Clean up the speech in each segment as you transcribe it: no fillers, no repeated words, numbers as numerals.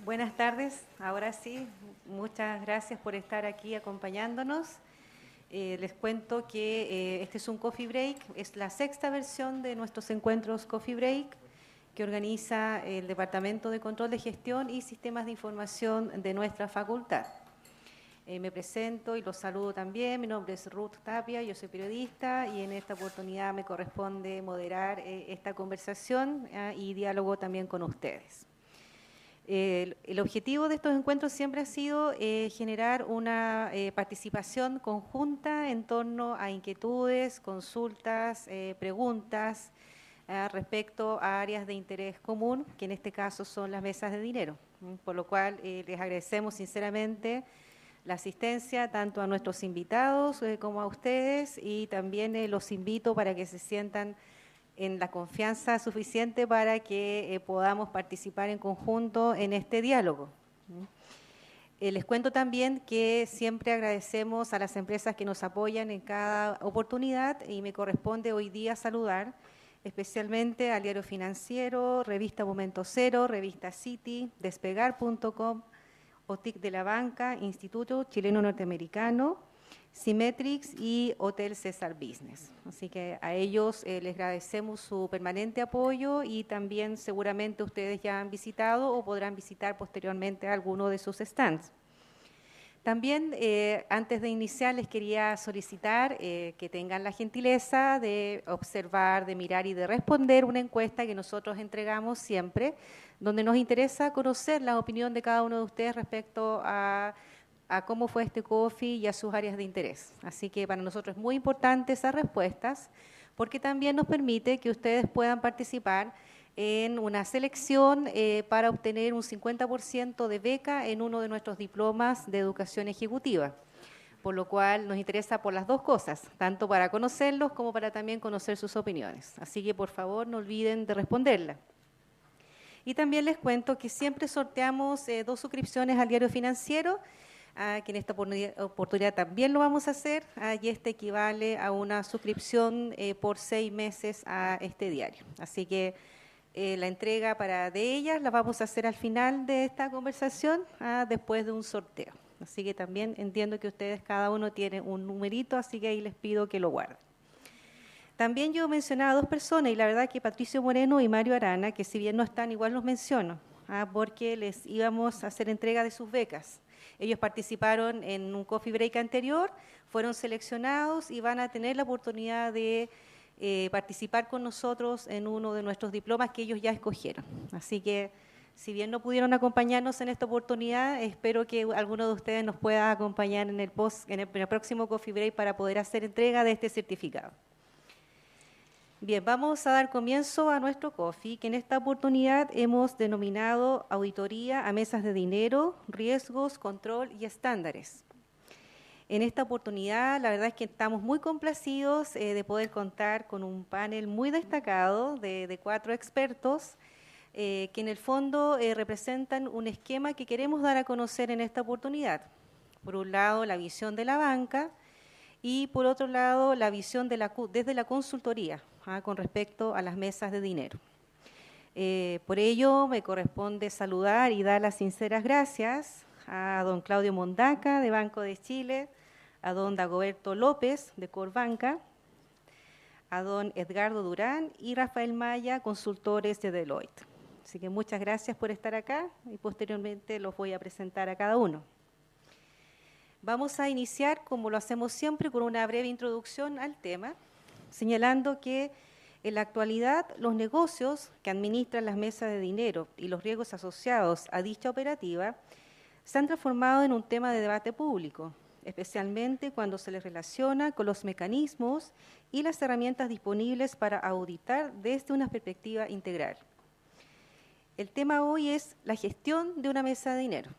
Buenas tardes, ahora sí, muchas gracias por estar aquí acompañándonos. Les cuento que este es un Coffee Break, es la sexta versión de nuestros encuentros Coffee Break que organiza el Departamento de Control de Gestión y Sistemas de Información de nuestra facultad. Me presento y los saludo también, mi nombre es Ruth Tapia, yo soy periodista y en esta oportunidad me corresponde moderar esta conversación y diálogo también con ustedes. El objetivo de estos encuentros siempre ha sido generar una participación conjunta en torno a inquietudes, consultas, preguntas respecto a áreas de interés común, que en este caso son las mesas de dinero. Por lo cual les agradecemos sinceramente la asistencia tanto a nuestros invitados como a ustedes y también los invito para que se sientan en la confianza suficiente para que podamos participar en conjunto en este diálogo. Les cuento también que siempre agradecemos a las empresas que nos apoyan en cada oportunidad y me corresponde hoy día saludar especialmente al Diario Financiero, Revista Momento Cero, Revista City, Despegar.com, OTIC de la Banca, Instituto Chileno Norteamericano, Symmetrix y Hotel César Business. Así que a ellos les agradecemos su permanente apoyo y también seguramente ustedes ya han visitado o podrán visitar posteriormente alguno de sus stands. También, antes de iniciar, les quería solicitar que tengan la gentileza de observar, de mirar y de responder una encuesta que nosotros entregamos siempre, donde nos interesa conocer la opinión de cada uno de ustedes respecto a cómo fue este coffee y a sus áreas de interés. Así que para nosotros es muy importante esas respuestas, porque también nos permite que ustedes puedan participar en una selección para obtener un 50% de beca en uno de nuestros diplomas de educación ejecutiva, por lo cual nos interesa por las dos cosas, tanto para conocerlos como para también conocer sus opiniones. Así que por favor no olviden de responderla. Y también les cuento que siempre sorteamos 2 suscripciones al Diario Financiero, que en esta oportunidad también lo vamos a hacer, y este equivale a una suscripción por 6 meses a este diario. Así que la entrega de ellas la vamos a hacer al final de esta conversación, después de un sorteo. Así que también entiendo que ustedes cada uno tiene un numerito, así que ahí les pido que lo guarden. También yo mencionaba a 2 personas y la verdad que Patricio Moreno y Mario Arana, que si bien no están, igual los menciono, porque les íbamos a hacer entrega de sus becas. Ellos participaron en un coffee break anterior, fueron seleccionados y van a tener la oportunidad de participar con nosotros en uno de nuestros diplomas que ellos ya escogieron. Así que, si bien no pudieron acompañarnos en esta oportunidad, espero que alguno de ustedes nos pueda acompañar en el próximo coffee break para poder hacer entrega de este certificado. Bien, vamos a dar comienzo a nuestro coffee, que en esta oportunidad hemos denominado Auditoría a Mesas de Dinero, Riesgos, Control y Estándares. En esta oportunidad, la verdad es que estamos muy complacidos de poder contar con un panel muy destacado de 4 expertos que en el fondo representan un esquema que queremos dar a conocer en esta oportunidad. Por un lado, la visión de la banca y por otro lado, la visión desde la consultoría con respecto a las mesas de dinero. Por ello, me corresponde saludar y dar las sinceras gracias a don Claudio Mondaca, de Banco de Chile, a don Dagoberto López, de Corbanca, a don Edgardo Durán y Rafael Maya, consultores de Deloitte. Así que muchas gracias por estar acá y posteriormente los voy a presentar a cada uno. Vamos a iniciar, como lo hacemos siempre, con una breve introducción al tema, señalando que en la actualidad los negocios que administran las mesas de dinero y los riesgos asociados a dicha operativa se han transformado en un tema de debate público, especialmente cuando se les relaciona con los mecanismos y las herramientas disponibles para auditar desde una perspectiva integral. El tema hoy es la gestión de una mesa de dinero.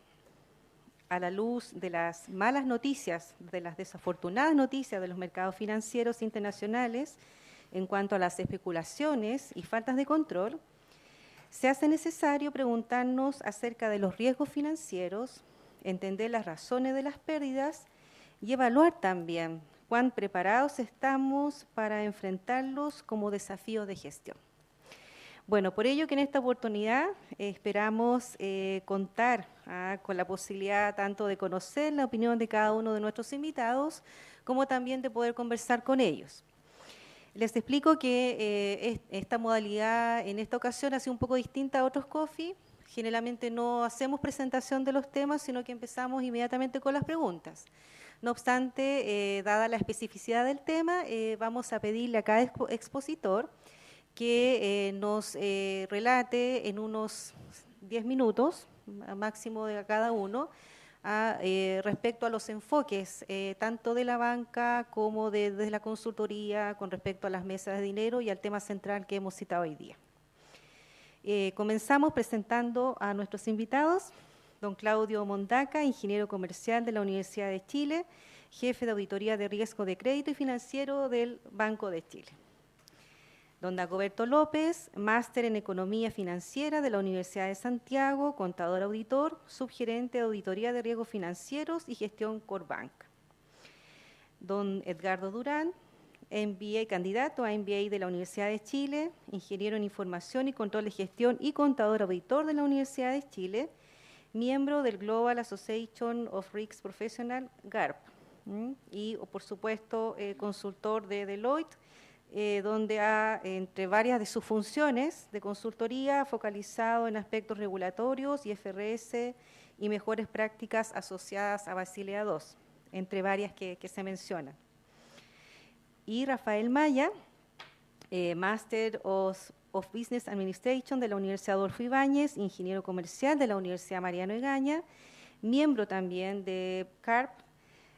A la luz de las malas noticias, de las desafortunadas noticias de los mercados financieros internacionales en cuanto a las especulaciones y faltas de control, se hace necesario preguntarnos acerca de los riesgos financieros, entender las razones de las pérdidas y evaluar también cuán preparados estamos para enfrentarlos como desafíos de gestión. Bueno, por ello que en esta oportunidad esperamos contar con la posibilidad tanto de conocer la opinión de cada uno de nuestros invitados, como también de poder conversar con ellos. Les explico que esta modalidad en esta ocasión ha sido un poco distinta a otros coffee. Generalmente no hacemos presentación de los temas, sino que empezamos inmediatamente con las preguntas. No obstante, dada la especificidad del tema, vamos a pedirle a cada expositor que nos relate en unos 10 minutos, máximo de cada uno, respecto a los enfoques, tanto de la banca como desde la consultoría, con respecto a las mesas de dinero y al tema central que hemos citado hoy día. Comenzamos presentando a nuestros invitados, don Claudio Mondaca, ingeniero comercial de la Universidad de Chile, jefe de auditoría de riesgo de crédito y financiero del Banco de Chile. Don Dagoberto López, máster en Economía Financiera de la Universidad de Santiago, contador auditor, subgerente de Auditoría de Riesgos Financieros y Gestión Corbank. Don Edgardo Durán, MBA, candidato a MBA de la Universidad de Chile, ingeniero en Información y Control de Gestión y contador auditor de la Universidad de Chile, miembro del Global Association of Risk Professional, GARP, y por supuesto consultor de Deloitte, donde ha, entre varias de sus funciones de consultoría, focalizado en aspectos regulatorios, IFRS y mejores prácticas asociadas a Basilea II, entre varias que se mencionan. Y Rafael Maya, Master of Business Administration de la Universidad Adolfo Ibáñez, ingeniero comercial de la Universidad Mariano Egaña, miembro también de CARP,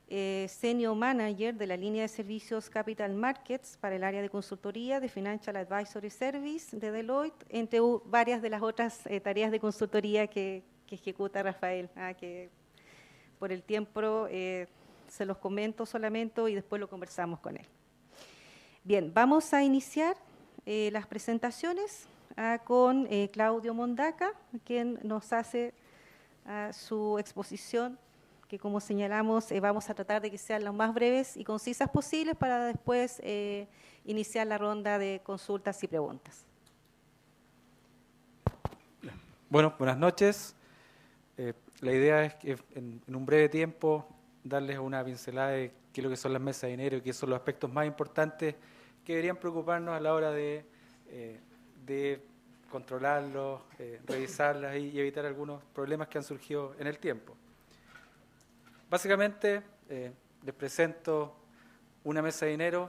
Senior Manager de la línea de servicios Capital Markets para el área de consultoría de Financial Advisory Service de Deloitte, entre varias de las otras tareas de consultoría que ejecuta Rafael, que por el tiempo se los comento solamente y después lo conversamos con él. Bien, vamos a iniciar las presentaciones con Claudio Mondaca, quien nos hace su exposición, que como señalamos vamos a tratar de que sean las más breves y concisas posibles para después iniciar la ronda de consultas y preguntas. Bueno, buenas noches. La idea es que en un breve tiempo darles una pincelada de qué es lo que son las mesas de dinero y qué son los aspectos más importantes que deberían preocuparnos a la hora de controlarlos, revisarlas y evitar algunos problemas que han surgido en el tiempo. Básicamente, les presento una mesa de dinero,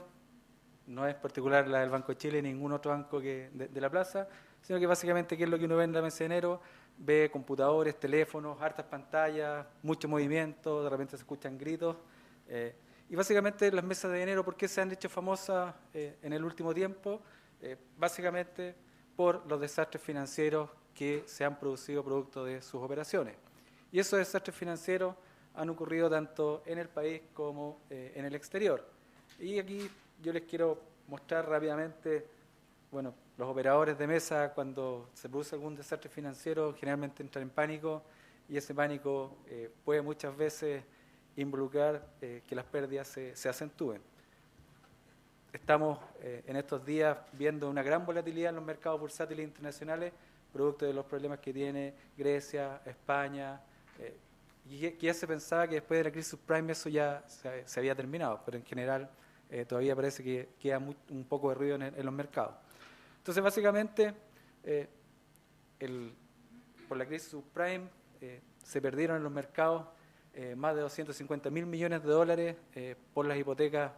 no es particular la del Banco de Chile ni ningún otro banco de la plaza, sino que básicamente qué es lo que uno ve en la mesa de dinero, ve computadores, teléfonos, hartas pantallas, mucho movimiento, de repente se escuchan gritos, y básicamente las mesas de dinero, ¿por qué se han hecho famosas en el último tiempo? Básicamente por los desastres financieros que se han producido producto de sus operaciones. Y esos desastres financieros han ocurrido tanto en el país como en el exterior. Y aquí yo les quiero mostrar rápidamente, bueno, los operadores de mesa cuando se produce algún desastre financiero generalmente entran en pánico y ese pánico puede muchas veces involucrar que las pérdidas se acentúen. Estamos en estos días viendo una gran volatilidad en los mercados bursátiles internacionales, producto de los problemas que tiene Grecia, España, y que ya se pensaba que después de la crisis subprime eso ya se había terminado, pero en general todavía parece que queda un poco de ruido en los mercados. Entonces, básicamente, por la crisis subprime se perdieron en los mercados más de 250.000 millones de dólares por las hipotecas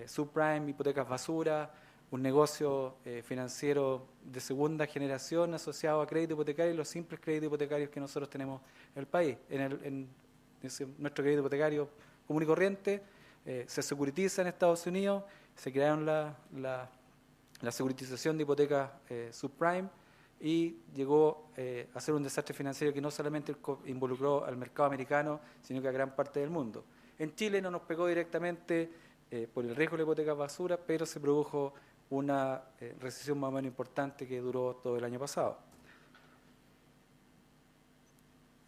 subprime, hipotecas basura, un negocio financiero de segunda generación asociado a crédito hipotecario y los simples créditos hipotecarios que nosotros tenemos en el país. En nuestro crédito hipotecario común y corriente se securitiza en Estados Unidos, se crearon la securitización de hipotecas subprime y llegó a ser un desastre financiero que no solamente involucró al mercado americano, sino que a gran parte del mundo. En Chile no nos pegó directamente por el riesgo de la hipoteca basura, pero se produjo una recesión más o menos importante que duró todo el año pasado.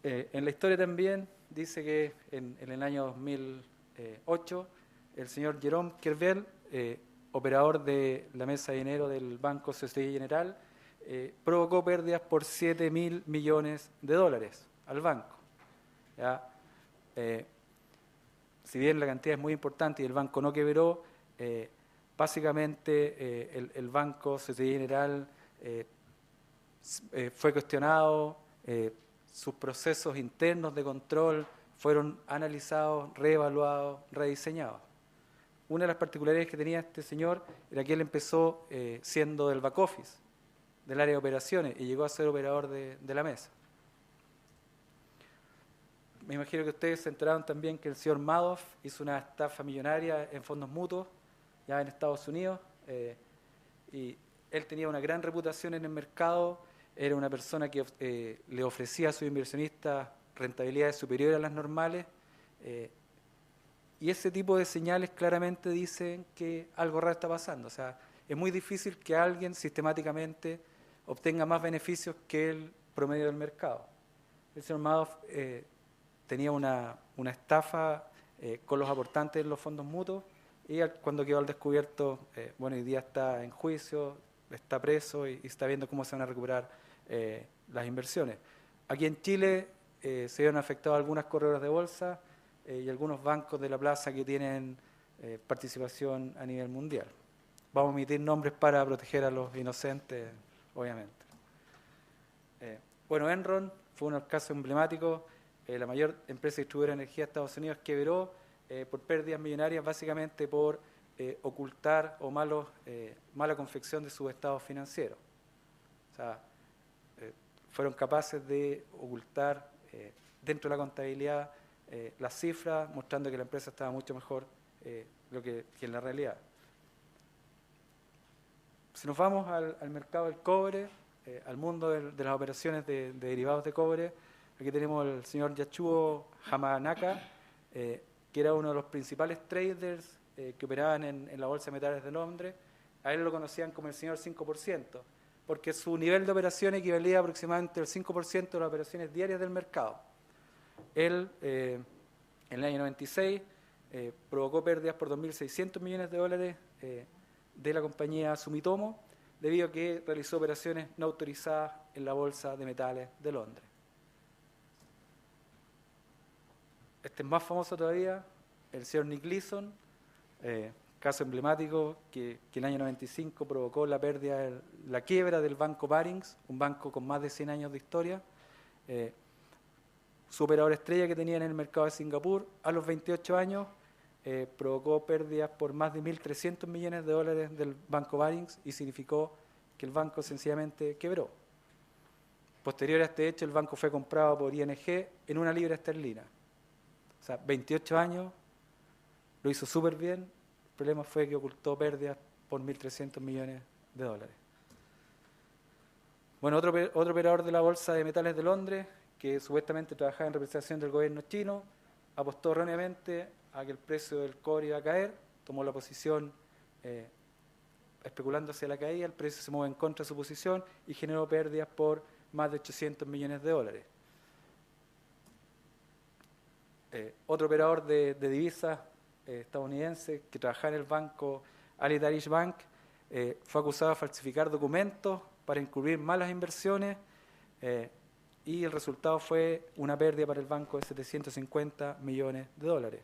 En la historia también dice que en el año 2008 el señor Jerome Kervel, operador de la mesa de dinero del Banco Société Générale, provocó pérdidas por 7.000 millones de dólares al banco. ¿Ya? Si bien la cantidad es muy importante y el banco no quebró, básicamente el banco Société Générale fue cuestionado, sus procesos internos de control fueron analizados, reevaluados, rediseñados. Una de las particularidades que tenía este señor era que él empezó siendo del back office, del área de operaciones, y llegó a ser operador de la mesa. Me imagino que ustedes se enteraron también que el señor Madoff hizo una estafa millonaria en fondos mutuos, ya en Estados Unidos, y él tenía una gran reputación en el mercado, era una persona que le ofrecía a sus inversionistas rentabilidades superiores a las normales, y ese tipo de señales claramente dicen que algo raro está pasando. O sea, es muy difícil que alguien sistemáticamente obtenga más beneficios que el promedio del mercado. El señor Madoff tenía una estafa con los aportantes en los fondos mutuos, y cuando quedó al descubierto, bueno, hoy día está en juicio, está preso y está viendo cómo se van a recuperar las inversiones. Aquí en Chile se vieron afectados algunas corredoras de bolsa y algunos bancos de la plaza que tienen participación a nivel mundial. Vamos a emitir nombres para proteger a los inocentes, obviamente. Bueno, Enron fue uno de los casos emblemáticos. La mayor empresa distribuidora de energía de Estados Unidos quebró por pérdidas millonarias, básicamente por ocultar o mala confección de sus estados financieros. O sea, fueron capaces de ocultar dentro de la contabilidad las cifras, mostrando que la empresa estaba mucho mejor que en la realidad. Si nos vamos al mercado del cobre, al mundo de las operaciones de derivados de cobre, aquí tenemos al señor Yasuo Hamanaka, que era uno de los principales traders que operaban en la Bolsa de Metales de Londres. A él lo conocían como el señor 5%, porque su nivel de operación equivalía aproximadamente al 5% de las operaciones diarias del mercado. Él, en el año 96, provocó pérdidas por 2.600 millones de dólares de la compañía Sumitomo, debido a que realizó operaciones no autorizadas en la Bolsa de Metales de Londres. Este es más famoso todavía, el señor Nick Leeson, caso emblemático que en el año 95 provocó la pérdida, la quiebra del banco Barings, un banco con más de 100 años de historia. Su operador estrella que tenía en el mercado de Singapur, a los 28 años, provocó pérdidas por más de 1.300 millones de dólares del banco Barings y significó que el banco sencillamente quebró. Posterior a este hecho, el banco fue comprado por ING en 1 libra esterlina. O sea, 28 años, lo hizo súper bien, el problema fue que ocultó pérdidas por 1.300 millones de dólares. Bueno, otro operador de la Bolsa de Metales de Londres, que supuestamente trabajaba en representación del gobierno chino, apostó erróneamente a que el precio del cobre iba a caer, tomó la posición especulando hacia la caída, el precio se movió en contra de su posición y generó pérdidas por más de 800 millones de dólares. Otro operador de divisas estadounidense que trabajaba en el banco Allied Irish Bank fue acusado de falsificar documentos para encubrir malas inversiones y el resultado fue una pérdida para el banco de 750 millones de dólares.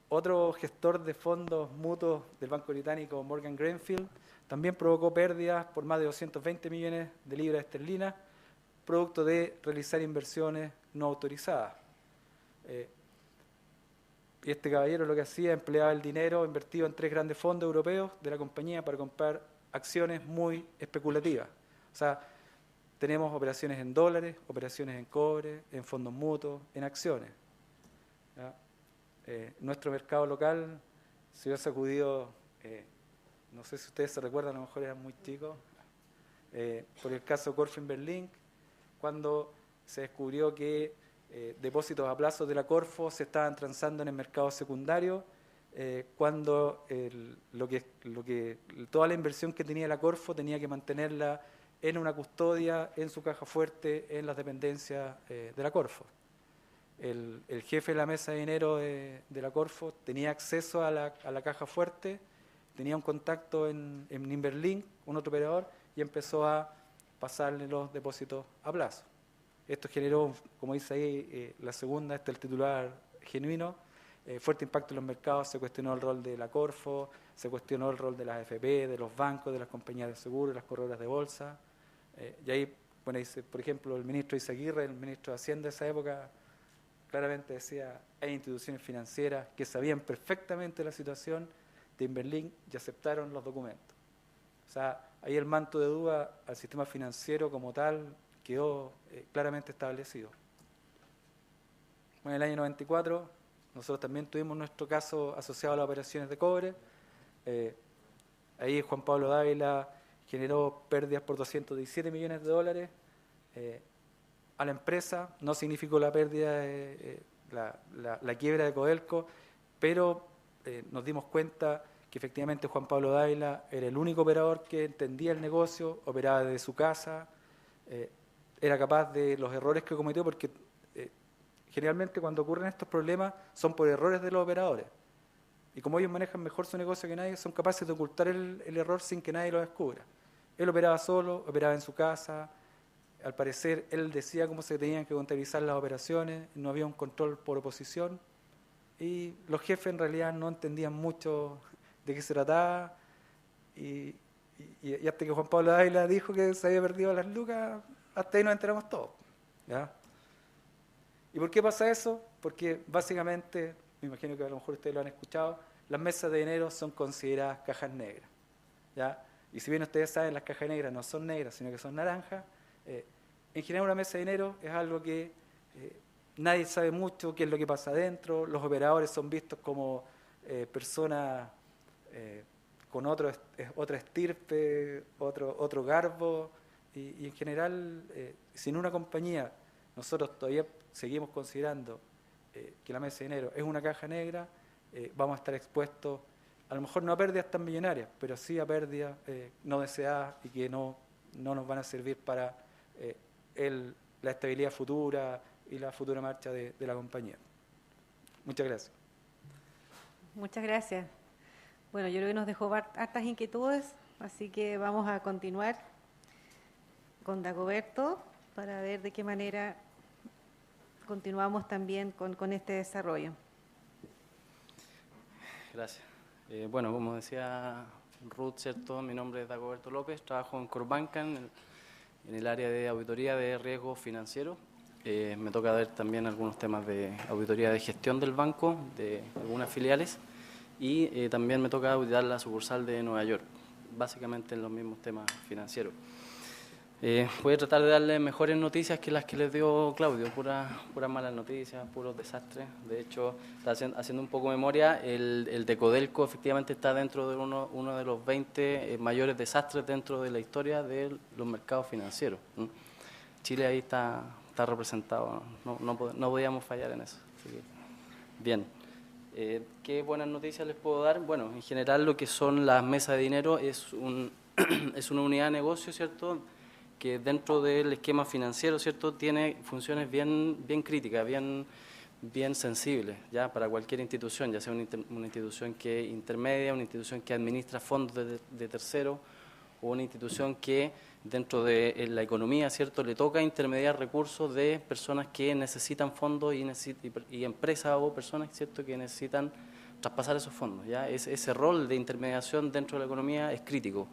Otro gestor de fondos mutuos del banco británico, Morgan Grenfell, también provocó pérdidas por más de 220 millones de libras esterlinas, producto de realizar inversiones no autorizadas. Y este caballero lo que hacía, empleaba el dinero invertido en 3 grandes fondos europeos de la compañía para comprar acciones muy especulativas. O sea, tenemos operaciones en dólares, operaciones en cobre, en fondos mutuos, en acciones. ¿Ya? Nuestro mercado local se vio sacudido, no sé si ustedes se recuerdan, a lo mejor eran muy chicos, por el caso Corfo Berlin, cuando se descubrió que depósitos a plazo de la Corfo se estaban transando en el mercado secundario, cuando toda la inversión que tenía la Corfo tenía que mantenerla en una custodia, en su caja fuerte, en las dependencias de la Corfo. El jefe de la mesa de dinero de la Corfo tenía acceso a la caja fuerte, tenía un contacto en Berlín, un otro operador, y empezó a pasarle los depósitos a plazo. Esto generó, como dice ahí, la segunda, este es el titular genuino, fuerte impacto en los mercados, se cuestionó el rol de la Corfo, se cuestionó el rol de las AFP, de los bancos, de las compañías de seguros, las corredoras de bolsa, y ahí, bueno, dice, por ejemplo, el ministro Izaguirre, el ministro de Hacienda de esa época, claramente decía, hay instituciones financieras que sabían perfectamente la situación de Inverlink y aceptaron los documentos. O sea, ahí el manto de duda al sistema financiero como tal quedó claramente establecido. Bueno, en el año 94 nosotros también tuvimos nuestro caso asociado a las operaciones de cobre. Ahí Juan Pablo Dávila generó pérdidas por 217 millones de dólares a la empresa. No significó la pérdida, la quiebra de Codelco, pero nos dimos cuenta que efectivamente Juan Pablo Dávila era el único operador que entendía el negocio, operaba desde su casa, era capaz de los errores que cometió, porque generalmente cuando ocurren estos problemas son por errores de los operadores. Y como ellos manejan mejor su negocio que nadie, son capaces de ocultar el error sin que nadie lo descubra. Él operaba solo, operaba en su casa. Al parecer, él decía cómo se tenían que contabilizar las operaciones, no había un control por oposición. Y los jefes en realidad no entendían mucho de qué se trataba. Y hasta que Juan Pablo Dávila dijo que se había perdido las lucas, hasta ahí nos enteramos todos, ¿ya? ¿Y por qué pasa eso? Porque básicamente, me imagino que a lo mejor ustedes lo han escuchado, las mesas de dinero son consideradas cajas negras, ¿ya? Y si bien ustedes saben, las cajas negras no son negras, sino que son naranjas, en general una mesa de dinero es algo que nadie sabe mucho qué es lo que pasa adentro, los operadores son vistos como personas con otra estirpe, otro garbo, y en general, si en una compañía nosotros todavía seguimos considerando que la mesa de dinero es una caja negra, vamos a estar expuestos, a lo mejor no a pérdidas tan millonarias, pero sí a pérdidas no deseadas y que no nos van a servir para la estabilidad futura y la futura marcha de la compañía. Muchas gracias. Muchas gracias. Bueno, yo creo que nos dejó hartas inquietudes, así que vamos a continuar con Dagoberto para ver de qué manera continuamos también con este desarrollo. Gracias. Bueno, como decía Ruth, ¿cierto? Mi nombre es Dagoberto López, trabajo en Corbanca en el área de auditoría de riesgo financiero. Me toca ver también algunos temas de auditoría de gestión del banco, de algunas filiales, y también me toca auditar la sucursal de Nueva York, básicamente en los mismos temas financieros. Voy a tratar de darles mejores noticias que las que les dio Claudio, puras malas noticias, puros desastres. De hecho, haciendo un poco memoria, el de Codelco efectivamente está dentro de uno de los 20 mayores desastres dentro de la historia de los mercados financieros. Chile ahí está representado, no podíamos fallar en eso. Así que, bien. ¿Qué buenas noticias les puedo dar? Bueno, en general lo que son las mesas de dinero es una unidad de negocio, ¿cierto?, que dentro del esquema financiero, ¿cierto?, tiene funciones bien críticas, bien sensibles, ya para cualquier institución, ya sea una institución que intermedia, una institución que administra fondos de terceros, o una institución que dentro de la economía, ¿cierto?, le toca intermediar recursos de personas que necesitan fondos y empresas o personas, ¿cierto?, que necesitan traspasar esos fondos, ¿ya? Ese rol de intermediación dentro de la economía es crítico.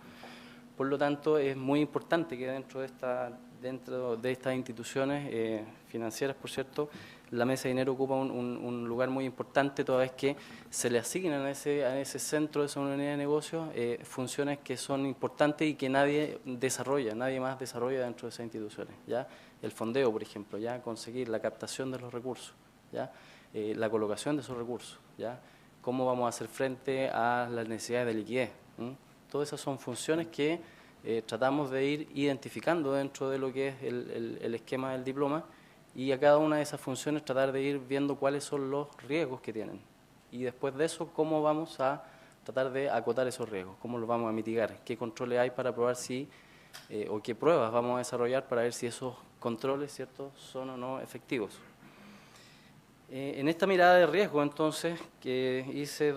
Por lo tanto, es muy importante que dentro de estas instituciones financieras, por cierto, la mesa de dinero ocupa un lugar muy importante, toda vez que se le asignan a ese centro, de esa unidad de negocio, funciones que son importantes y que nadie más desarrolla dentro de esas instituciones, ¿ya? El fondeo, por ejemplo, ¿ya? Conseguir la captación de los recursos, ¿ya? La colocación de esos recursos, ¿ya? Cómo vamos a hacer frente a las necesidades de liquidez. Todas esas son funciones que tratamos de ir identificando dentro de lo que es el esquema del diploma, y a cada una de esas funciones tratar de ir viendo cuáles son los riesgos que tienen. Y después de eso, cómo vamos a tratar de acotar esos riesgos, cómo los vamos a mitigar, qué controles hay para probar o qué pruebas vamos a desarrollar para ver si esos controles, ¿cierto?, son o no efectivos. En esta mirada de riesgo, entonces, que hice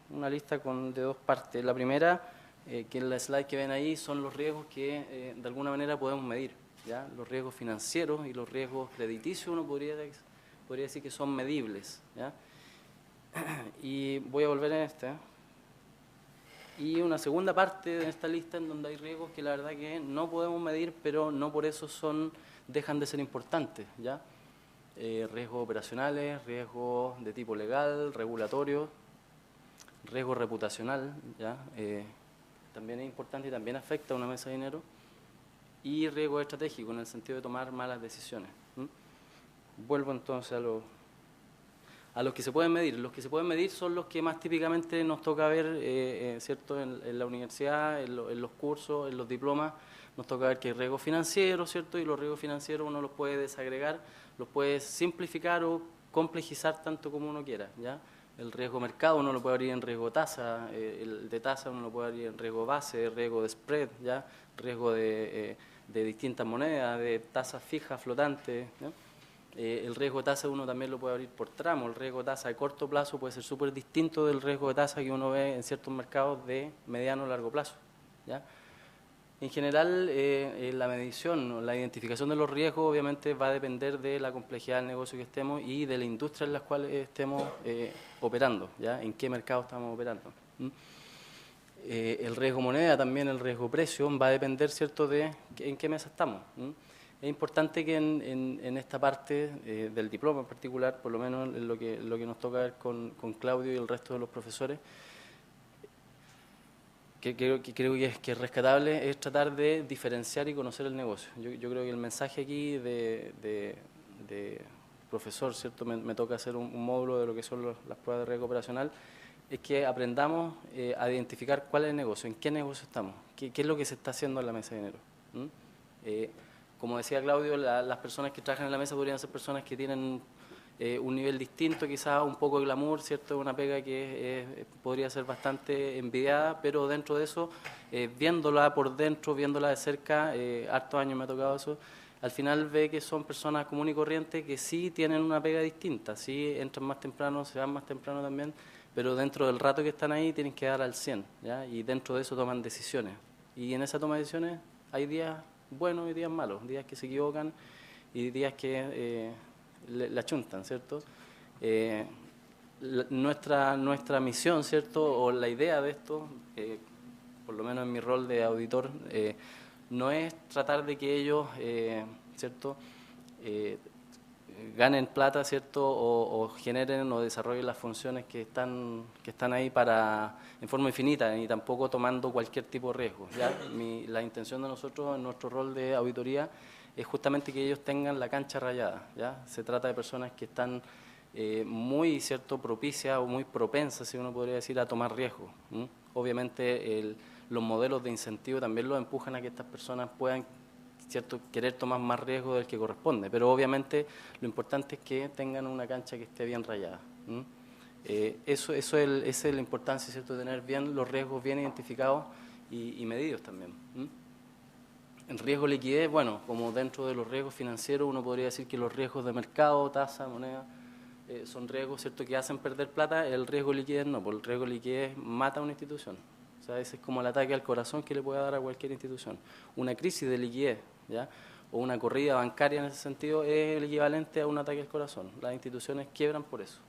una lista de dos partes. La primera, que en la slide que ven ahí son los riesgos que de alguna manera podemos medir, ¿ya? Los riesgos financieros y los riesgos crediticios uno podría decir que son medibles, ¿ya? Y voy a volver en y una segunda parte de esta lista en donde hay riesgos que la verdad que no podemos medir, pero no por eso dejan de ser importantes, ¿ya? Riesgos operacionales, riesgos de tipo legal, regulatorio, riesgo reputacional, ¿ya? También es importante y también afecta a una mesa de dinero, y riesgo estratégico en el sentido de tomar malas decisiones. Vuelvo entonces a los que se pueden medir. Los que se pueden medir son los que más típicamente nos toca ver, ¿cierto? En la universidad, en los cursos, en los diplomas, nos toca ver que hay riesgos financieros, ¿cierto? Y los riesgos financieros uno los puede desagregar, los puede simplificar o complejizar tanto como uno quiera, ¿ya? El riesgo mercado uno lo puede abrir en riesgo tasa, el de tasa uno lo puede abrir en riesgo base, riesgo de spread, ¿ya? Riesgo de distintas monedas, de tasas fijas, flotantes, ¿ya? El riesgo de tasa uno también lo puede abrir por tramo. El riesgo de tasa de corto plazo puede ser súper distinto del riesgo de tasa que uno ve en ciertos mercados de mediano o largo plazo, ¿ya? En general, la medición o la identificación de los riesgos obviamente va a depender de la complejidad del negocio que estemos y de la industria en la cual estemos operando, ¿ya? En qué mercado estamos operando. El riesgo moneda, también el riesgo precio, va a depender, ¿cierto?, de en qué mesa estamos. Es importante que en esta parte del diploma en particular, por lo menos en lo que nos toca ver con Claudio y el resto de los profesores, que creo que es rescatable, es tratar de diferenciar y conocer el negocio. Yo creo que el mensaje aquí de profesor, ¿cierto? Me toca hacer un módulo de lo que son las pruebas de riesgo operacional, es que aprendamos a identificar cuál es el negocio, en qué negocio estamos, qué es lo que se está haciendo en la mesa de dinero. Como decía Claudio, las personas que trabajan en la mesa podrían ser personas que tienen un nivel distinto, quizás un poco de glamour, ¿cierto? Una pega que podría ser bastante envidiada, pero dentro de eso, viéndola por dentro, viéndola de cerca, hartos años me ha tocado eso, al final ve que son personas comunes y corrientes que sí tienen una pega distinta, sí entran más temprano, se van más temprano también, pero dentro del rato que están ahí tienen que dar al 100, ¿ya? Y dentro de eso toman decisiones. Y en esa toma de decisiones hay días buenos y días malos, días que se equivocan y días que la chuntan, ¿cierto? Nuestra misión, ¿cierto?, o la idea de esto, por lo menos en mi rol de auditor, no es tratar de que ellos, ¿cierto?, ganen plata, ¿cierto?, o generen o desarrollen las funciones que están ahí en forma infinita, y tampoco tomando cualquier tipo de riesgo, ¿ya? La intención de nosotros en nuestro rol de auditoría es justamente que ellos tengan la cancha rayada, ¿ya? Se trata de personas que están muy, ¿cierto?, propicias o muy propensas, si uno podría decir, a tomar riesgo. Obviamente los modelos de incentivo también los empujan a que estas personas puedan, ¿cierto?, querer tomar más riesgo del que corresponde, pero obviamente lo importante es que tengan una cancha que esté bien rayada. Esa es la importancia, ¿cierto?, de tener bien los riesgos bien identificados y medidos también. El riesgo de liquidez, bueno, como dentro de los riesgos financieros uno podría decir que los riesgos de mercado, tasa, moneda, son riesgos, ¿cierto?, que hacen perder plata. El riesgo de liquidez no, porque el riesgo de liquidez mata a una institución. O sea, ese es como el ataque al corazón que le puede dar a cualquier institución. Una crisis de liquidez, ¿ya?, o una corrida bancaria en ese sentido es el equivalente a un ataque al corazón. Las instituciones quiebran por eso.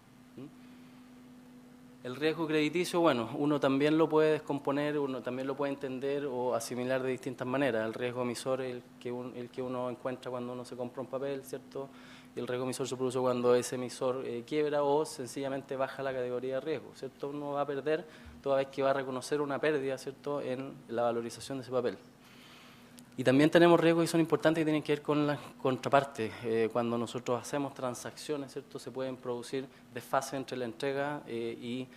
El riesgo crediticio, bueno, uno también lo puede descomponer, uno también lo puede entender o asimilar de distintas maneras. El riesgo emisor es el que uno encuentra cuando uno se compra un papel, ¿cierto? Y el riesgo emisor se produce cuando ese emisor quiebra o sencillamente baja la categoría de riesgo, ¿cierto? Uno va a perder toda vez que va a reconocer una pérdida, ¿cierto?, en la valorización de ese papel. Y también tenemos riesgos que son importantes que tienen que ver con la contraparte. Cuando nosotros hacemos transacciones, ¿cierto?, se pueden producir desfases entre la entrega y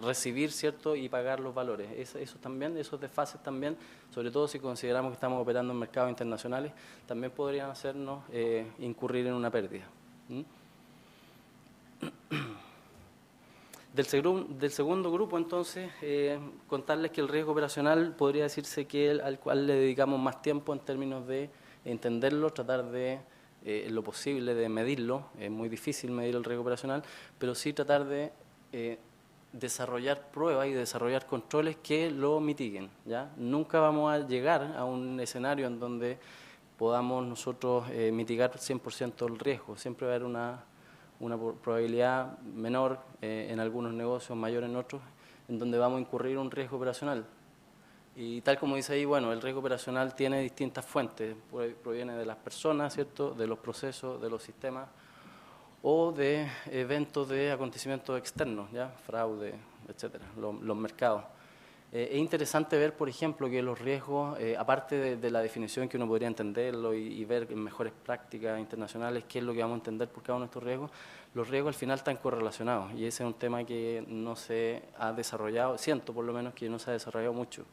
recibir, ¿cierto?, y pagar los valores. Esos desfases también, sobre todo si consideramos que estamos operando en mercados internacionales, también podrían hacernos incurrir en una pérdida. Del segundo grupo, entonces, contarles que el riesgo operacional podría decirse que al cual le dedicamos más tiempo en términos de entenderlo, tratar de, en lo posible, de medirlo. Es muy difícil medir el riesgo operacional, pero sí tratar de desarrollar pruebas y desarrollar controles que lo mitiguen, ¿ya? Nunca vamos a llegar a un escenario en donde podamos nosotros mitigar 100% el riesgo. Siempre va a haber una probabilidad menor en algunos negocios, mayor en otros, en donde vamos a incurrir un riesgo operacional. Y tal como dice ahí, bueno, el riesgo operacional tiene distintas fuentes, proviene de las personas, ¿cierto?, de los procesos, de los sistemas, o de eventos de acontecimientos externos, ¿ya?, fraude, etcétera, los mercados. Es interesante ver, por ejemplo, que los riesgos, aparte de la definición que uno podría entenderlo y ver en mejores prácticas internacionales qué es lo que vamos a entender por cada uno de estos riesgos, los riesgos al final están correlacionados y ese es un tema que no se ha desarrollado, siento por lo menos que no se ha desarrollado mucho.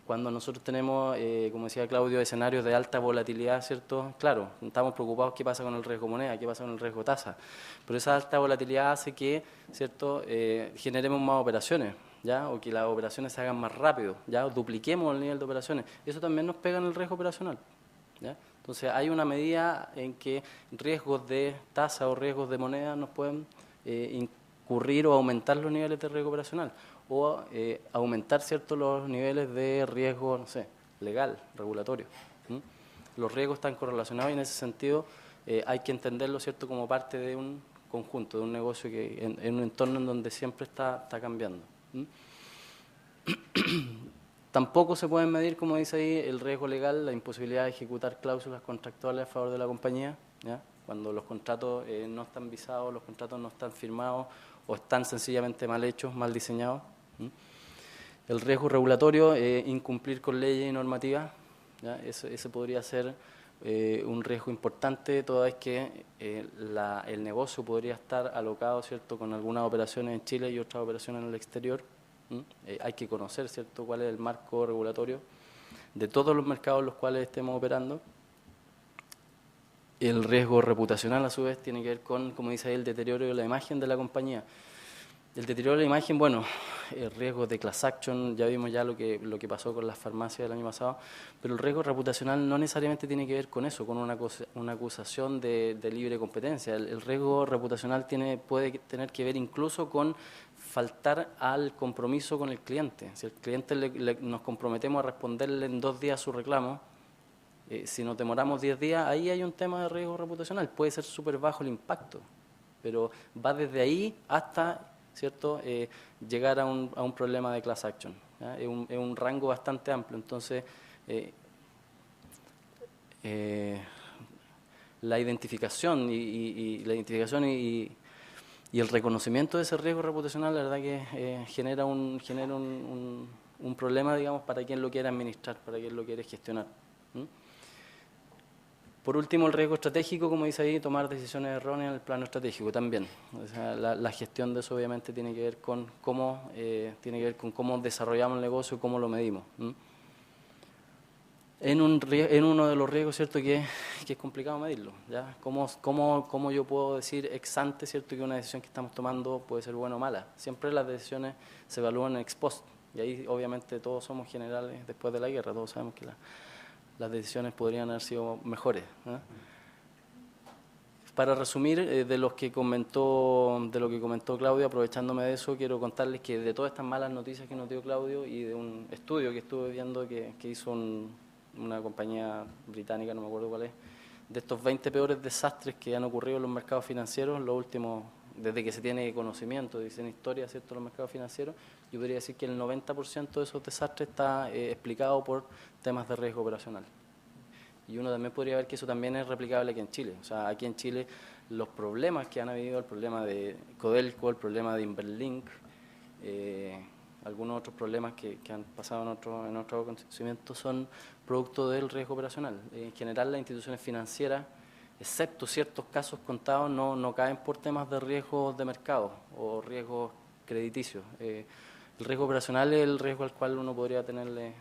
Cuando nosotros tenemos, como decía Claudio, escenarios de alta volatilidad, ¿cierto? Claro, estamos preocupados qué pasa con el riesgo moneda, qué pasa con el riesgo tasa, pero esa alta volatilidad hace que, ¿cierto?, generemos más operaciones, ¿ya? O que las operaciones se hagan más rápido, ¿ya? O dupliquemos el nivel de operaciones. Eso también nos pega en el riesgo operacional, ¿ya? Entonces, hay una medida en que riesgos de tasa o riesgos de moneda nos pueden incurrir o aumentar los niveles de riesgo operacional o aumentar, ¿cierto?, los niveles de riesgo, no sé, legal, regulatorio. Los riesgos están correlacionados y en ese sentido hay que entenderlo, ¿cierto?, como parte de un conjunto, de un negocio que en un entorno en donde siempre está cambiando. Tampoco se pueden medir, como dice ahí, el riesgo legal, la imposibilidad de ejecutar cláusulas contractuales a favor de la compañía, ¿ya? Cuando los contratos no están visados, los contratos no están firmados o están sencillamente mal hechos, mal diseñados. El riesgo regulatorio, incumplir con leyes y normativas, ¿ya? Ese podría ser un riesgo importante, toda vez que el negocio podría estar alocado, ¿cierto?, con algunas operaciones en Chile y otras operaciones en el exterior. Hay que conocer, ¿cierto?, cuál es el marco regulatorio de todos los mercados en los cuales estemos operando. El riesgo reputacional, a su vez, tiene que ver con, como dice ahí, el deterioro de la imagen de la compañía. El deterioro de la imagen, bueno, el riesgo de class action, ya vimos ya lo que pasó con las farmacias el año pasado, pero el riesgo reputacional no necesariamente tiene que ver con eso, con una acusación de libre competencia. El riesgo reputacional puede tener que ver incluso con faltar al compromiso con el cliente. Si el cliente nos comprometemos a responderle en 2 días su reclamo, si nos demoramos 10 días, ahí hay un tema de riesgo reputacional. Puede ser súper bajo el impacto, pero va desde ahí hasta, ¿cierto?, llegar a un problema de class action, ¿ya? Es un rango bastante amplio. Entonces, la identificación y el reconocimiento de ese riesgo reputacional, la verdad que genera un problema, digamos, para quien lo quiere administrar, para quien lo quiere gestionar. Por último, el riesgo estratégico, como dice ahí, tomar decisiones erróneas en el plano estratégico también. O sea, la gestión de eso obviamente tiene que ver con cómo desarrollamos el negocio y cómo lo medimos. En uno de los riesgos, ¿cierto?, que es complicado medirlo, ¿ya? ¿Cómo yo puedo decir ex ante, ¿cierto?, que una decisión que estamos tomando puede ser buena o mala? Siempre las decisiones se evalúan ex post, y ahí obviamente todos somos generales después de la guerra, todos sabemos que las decisiones podrían haber sido mejores, ¿eh? Para resumir, de lo que comentó Claudio, aprovechándome de eso, quiero contarles que de todas estas malas noticias que nos dio Claudio y de un estudio que estuve viendo que hizo una compañía británica, no me acuerdo cuál es, de estos 20 peores desastres que han ocurrido en los mercados financieros, los últimos, desde que se tiene conocimiento, dicen historia, ¿cierto?, los mercados financieros, yo podría decir que el 90% de esos desastres está explicado por temas de riesgo operacional. Y uno también podría ver que eso también es replicable aquí en Chile. O sea, aquí en Chile los problemas que han habido, el problema de Codelco, el problema de Inverlink, algunos otros problemas que han pasado en otros acontecimientos son producto del riesgo operacional. En general las instituciones financieras, excepto ciertos casos contados, no caen por temas de riesgos de mercado o riesgos crediticios. El riesgo operacional es el riesgo al cual uno podría tenerle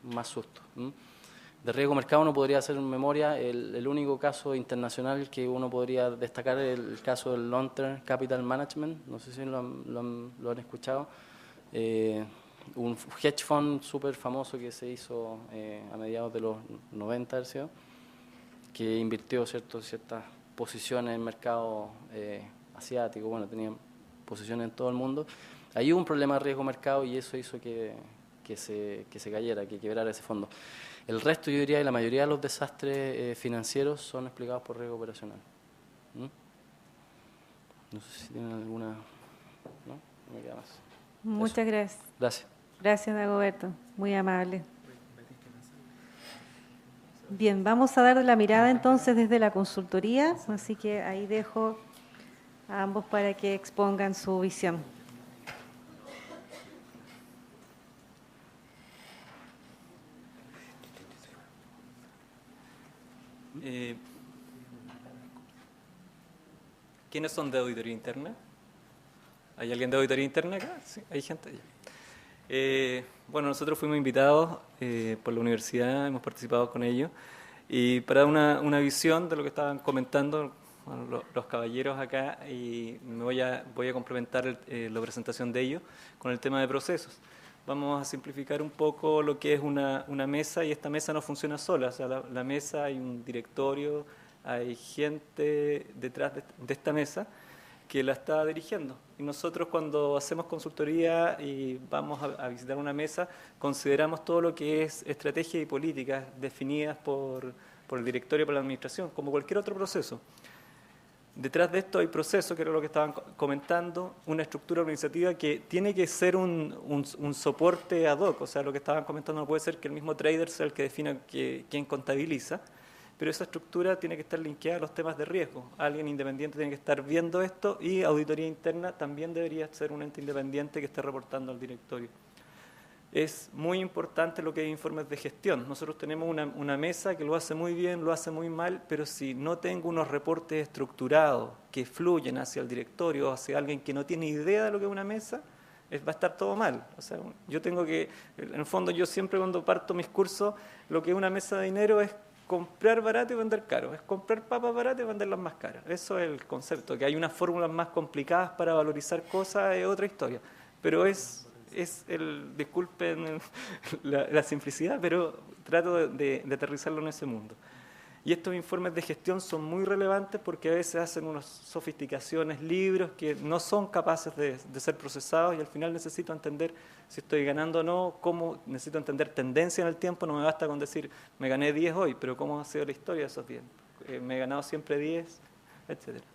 más susto. De riesgo mercado uno podría hacer en memoria el único caso internacional que uno podría destacar es el caso del Long Term Capital Management, no sé si lo han escuchado, un hedge fund súper famoso que se hizo a mediados de los 90, que invirtió ciertas posiciones en el mercado asiático, bueno, tenía posiciones en todo el mundo. Ahí hubo un problema de riesgo mercado y eso hizo que se cayera, que quebrara ese fondo. El resto, yo diría, y la mayoría de los desastres financieros son explicados por riesgo operacional. ¿Mm? No sé si tienen alguna... ¿No? No me queda más. Muchas gracias. Gracias. Gracias, Dagoberto. Muy amable. Bien, vamos a dar la mirada entonces desde la consultoría, así que ahí dejo a ambos para que expongan su visión. ¿Quiénes son de auditoría interna? ¿Hay alguien de auditoría interna acá? Sí, hay gente allá. Bueno, nosotros fuimos invitados por la universidad, hemos participado con ellos, y para dar una visión de lo que estaban comentando los caballeros acá, y voy a complementar la presentación de ellos con el tema de procesos. Vamos a simplificar un poco lo que es una mesa, y esta mesa no funciona sola. O sea, la mesa, hay un directorio, hay gente detrás de esta mesa que la está dirigiendo. Y nosotros, cuando hacemos consultoría y vamos a visitar una mesa, consideramos todo lo que es estrategia y políticas definidas por el directorio, por la administración, como cualquier otro proceso. Detrás de esto hay procesos, que era lo que estaban comentando, una estructura organizativa que tiene que ser un soporte ad hoc. O sea, lo que estaban comentando, no puede ser que el mismo trader sea el que defina quién contabiliza, pero esa estructura tiene que estar linkeada a los temas de riesgo. Alguien independiente tiene que estar viendo esto, y auditoría interna también debería ser un ente independiente que esté reportando al directorio. Es muy importante lo que hay informes de gestión. Nosotros tenemos una mesa que lo hace muy bien, lo hace muy mal, pero si no tengo unos reportes estructurados que fluyen hacia el directorio, hacia alguien que no tiene idea de lo que es una mesa, va a estar todo mal. O sea, yo tengo que, en el fondo, yo siempre cuando parto mis cursos, lo que es una mesa de dinero es comprar barato y vender caro, es comprar papas baratas y venderlas más caras. Eso es el concepto. Que hay unas fórmulas más complicadas para valorizar cosas, es otra historia, pero disculpen la simplicidad, pero trato de aterrizarlo en ese mundo. Y estos informes de gestión son muy relevantes porque a veces hacen unas sofisticaciones, libros que no son capaces de ser procesados, y al final necesito entender si estoy ganando o no, necesito entender tendencia en el tiempo. No me basta con decir, me gané 10 hoy, pero ¿cómo ha sido la historia de esos 10? ¿Me he ganado siempre 10? Etcétera.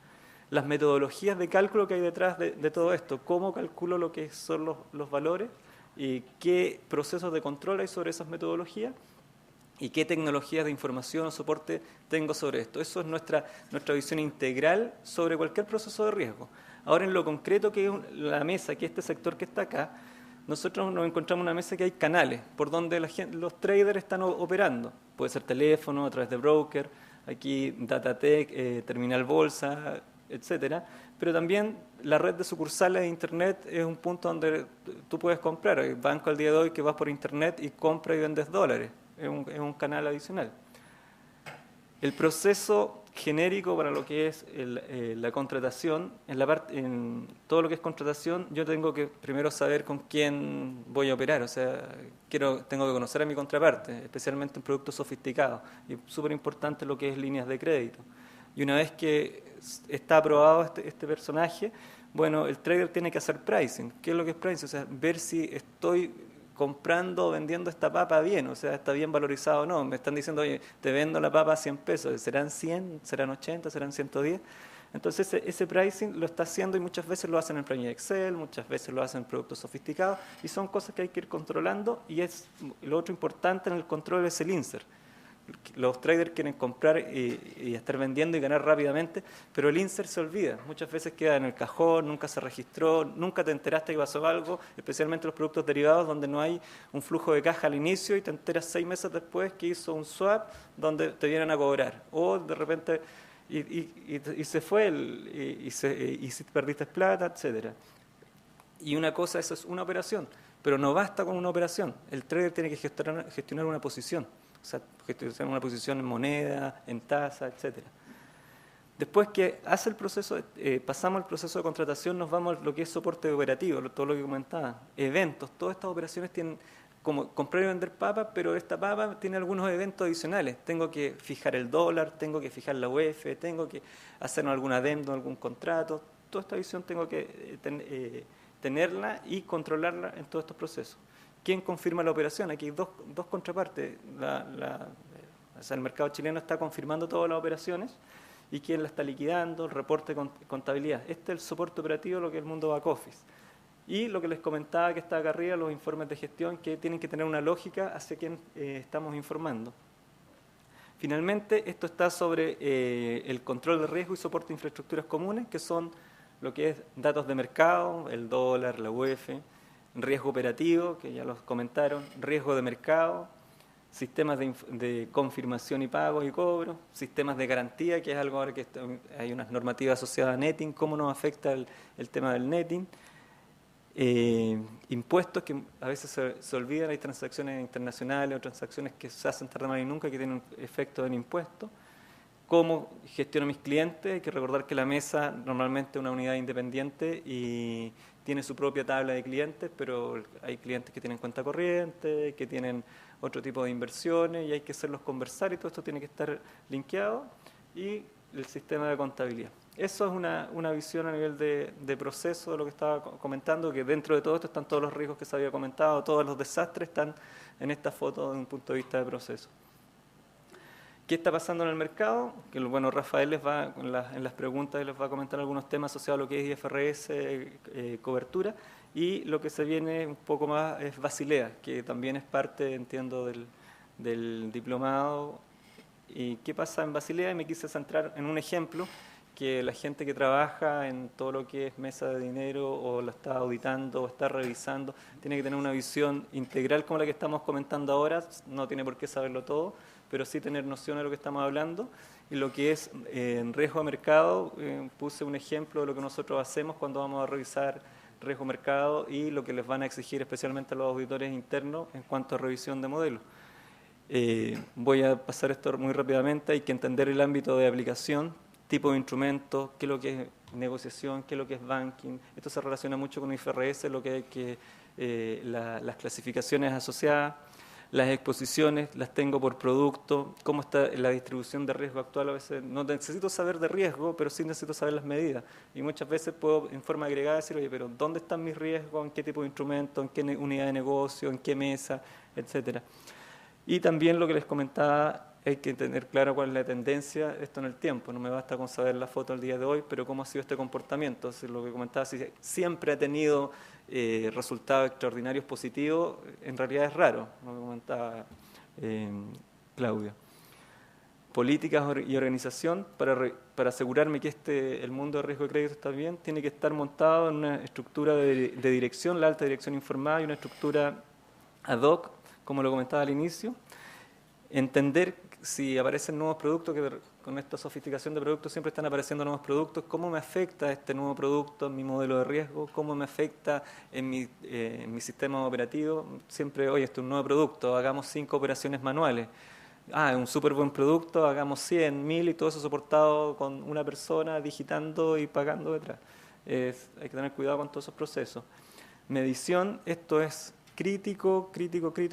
Las metodologías de cálculo que hay detrás de todo esto, cómo calculo lo que son los valores, y qué procesos de control hay sobre esas metodologías, y qué tecnologías de información o soporte tengo sobre esto. Eso es nuestra visión integral sobre cualquier proceso de riesgo. Ahora, en lo concreto que es la mesa, que este sector que está acá, nosotros nos encontramos en una mesa que hay canales por donde los traders están operando. Puede ser teléfono, a través de broker, aquí Datatec, Terminal Bolsa, etcétera, pero también la red de sucursales de internet es un punto donde tú puedes comprar. El banco al día de hoy, que vas por internet y compras y vendes dólares, es un canal adicional. El proceso genérico para lo que es la contratación, en todo lo que es contratación, yo tengo que primero saber con quién voy a operar. O sea, tengo que conocer a mi contraparte, especialmente en productos sofisticados, y súper importante lo que es líneas de crédito. Y una vez que está aprobado este personaje, bueno, el trader tiene que hacer pricing. ¿Qué es lo que es pricing? O sea, ver si estoy comprando o vendiendo esta papa bien, o sea, está bien valorizado o no. Me están diciendo, oye, te vendo la papa a 100 pesos, ¿serán 100, serán 80, serán 110? Entonces ese pricing lo está haciendo, y muchas veces lo hacen en planilla Excel, muchas veces lo hacen en productos sofisticados, y son cosas que hay que ir controlando. Y lo otro importante en el control es el insert. Los traders quieren comprar y estar vendiendo y ganar rápidamente, pero el insert se olvida. Muchas veces queda en el cajón, nunca se registró, nunca te enteraste que pasó algo, especialmente los productos derivados donde no hay un flujo de caja al inicio y te enteras 6 meses después que hizo un swap donde te vienen a cobrar. O de repente y se fue y perdiste plata, etcétera. Y una cosa, eso es una operación, pero no basta con una operación. El trader tiene que gestionar una posición. O sea, gestionar una posición en moneda, en tasa, etcétera. Después que hace el proceso, pasamos el proceso de contratación, nos vamos a lo que es soporte operativo, todo lo que comentaba, eventos. Todas estas operaciones tienen como comprar y vender papas, pero esta papa tiene algunos eventos adicionales. Tengo que fijar el dólar, tengo que fijar la UF, tengo que hacer algún adendo, algún contrato. Toda esta visión tengo que tenerla y controlarla en todos estos procesos. ¿Quién confirma la operación? Aquí hay dos contrapartes. O sea, el mercado chileno está confirmando todas las operaciones y quién la está liquidando, el reporte de contabilidad. Este es el soporte operativo, lo que es el mundo back office. Y lo que les comentaba que está acá arriba, los informes de gestión que tienen que tener una lógica hacia quién estamos informando. Finalmente, esto está sobre el control de riesgo y soporte de infraestructuras comunes, que son lo que es datos de mercado, el dólar, la UEF, riesgo operativo, que ya los comentaron, riesgo de mercado, sistemas de confirmación y pagos y cobros, sistemas de garantía, que es algo ahora que hay unas normativas asociadas a netting, cómo nos afecta el tema del netting, impuestos que a veces se olvidan, hay transacciones internacionales o transacciones que se hacen tarde más y nunca que tienen un efecto en impuestos. ¿Cómo gestiono mis clientes? Hay que recordar que la mesa normalmente es una unidad independiente y tiene su propia tabla de clientes, pero hay clientes que tienen cuenta corriente, que tienen otro tipo de inversiones y hay que hacerlos conversar y todo esto tiene que estar linkeado, y el sistema de contabilidad. Eso es una visión a nivel de proceso de lo que estaba comentando, que dentro de todo esto están todos los riesgos que se había comentado, todos los desastres están en esta foto desde un punto de vista de proceso. ¿Qué está pasando en el mercado? Que bueno, Rafael en las preguntas les va a comentar algunos temas asociados a lo que es IFRS, cobertura, y lo que se viene un poco más es Basilea, que también es parte, entiendo, del diplomado. ¿Y qué pasa en Basilea? Y me quise centrar en un ejemplo, que la gente que trabaja en todo lo que es mesa de dinero o lo está auditando o está revisando, tiene que tener una visión integral como la que estamos comentando ahora, no tiene por qué saberlo todo, pero sí tener noción de lo que estamos hablando. Y lo que es en riesgo de mercado, puse un ejemplo de lo que nosotros hacemos cuando vamos a revisar riesgo de mercado y lo que les van a exigir especialmente a los auditores internos en cuanto a revisión de modelos. Voy a pasar esto muy rápidamente. Hay que entender el ámbito de aplicación, tipo de instrumentos, qué es lo que es negociación, qué es lo que es banking. Esto se relaciona mucho con IFRS, lo que hay que las clasificaciones asociadas, las exposiciones, las tengo por producto, cómo está la distribución de riesgo actual. A veces no necesito saber de riesgo, pero sí necesito saber las medidas. Y muchas veces puedo en forma agregada decir, oye, pero ¿dónde están mis riesgos? ¿En qué tipo de instrumento? ¿En qué unidad de negocio? ¿En qué mesa? Etcétera. Y también lo que les comentaba, hay que tener claro cuál es la tendencia, esto en el tiempo. No me basta con saber la foto al día de hoy, pero cómo ha sido este comportamiento. Entonces, lo que comentaba, si siempre ha tenido resultados extraordinarios positivos, en realidad es raro, lo que comentaba Claudia. Políticas y organización, para asegurarme que el mundo de riesgo de crédito está bien, tiene que estar montado en una estructura de dirección, la alta dirección informada, y una estructura ad hoc, como lo comentaba al inicio. Entender si aparecen nuevos productos, que con esta sofisticación de productos siempre están apareciendo nuevos productos, cómo me afecta este nuevo producto en mi modelo de riesgo, cómo me afecta en mi sistema operativo. Siempre, oye, esto es un nuevo producto, hagamos 5 operaciones manuales. Es un súper buen producto, hagamos 100, 1000 y todo eso soportado con una persona digitando y pagando detrás. Hay que tener cuidado con todos esos procesos. Medición, esto es crítico,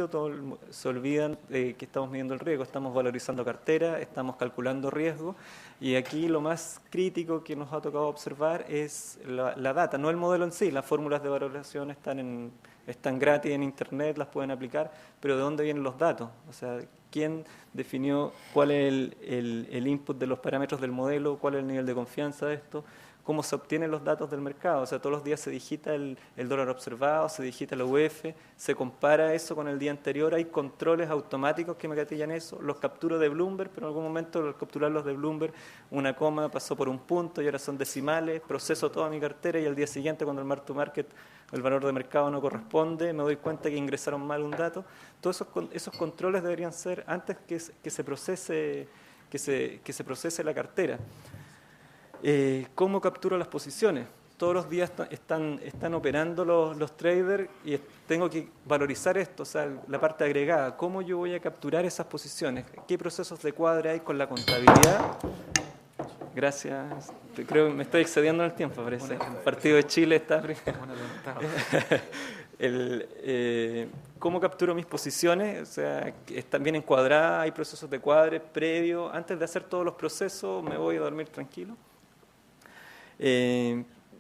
todos se olvidan que estamos midiendo el riesgo, estamos valorizando cartera, estamos calculando riesgo, y aquí lo más crítico que nos ha tocado observar es la data, no el modelo en sí. Las fórmulas de valoración están gratis en internet, las pueden aplicar, pero ¿de dónde vienen los datos? O sea, ¿quién definió cuál es el input de los parámetros del modelo? ¿Cuál es el nivel de confianza de esto? ¿Cómo se obtienen los datos del mercado? O sea, todos los días se digita el dólar observado, se digita la UEF, se compara eso con el día anterior, hay controles automáticos que me gatillan eso, los capturo de Bloomberg, pero en algún momento al capturarlos de Bloomberg, una coma pasó por un punto y ahora son decimales, proceso toda mi cartera y al día siguiente, cuando el mark to market, el valor de mercado no corresponde, me doy cuenta que ingresaron mal un dato. Todos esos controles deberían ser antes que se procese la cartera. ¿Cómo capturo las posiciones? Todos los días están operando los traders y tengo que valorizar esto, o sea, la parte agregada. ¿Cómo yo voy a capturar esas posiciones? ¿Qué procesos de cuadre hay con la contabilidad? Gracias. Creo que me estoy excediendo en el tiempo, parece. El partido de Chile está... ¿Cómo capturo mis posiciones? O sea, están bien encuadradas, hay procesos de cuadre previo. Antes de hacer todos los procesos me voy a dormir tranquilo.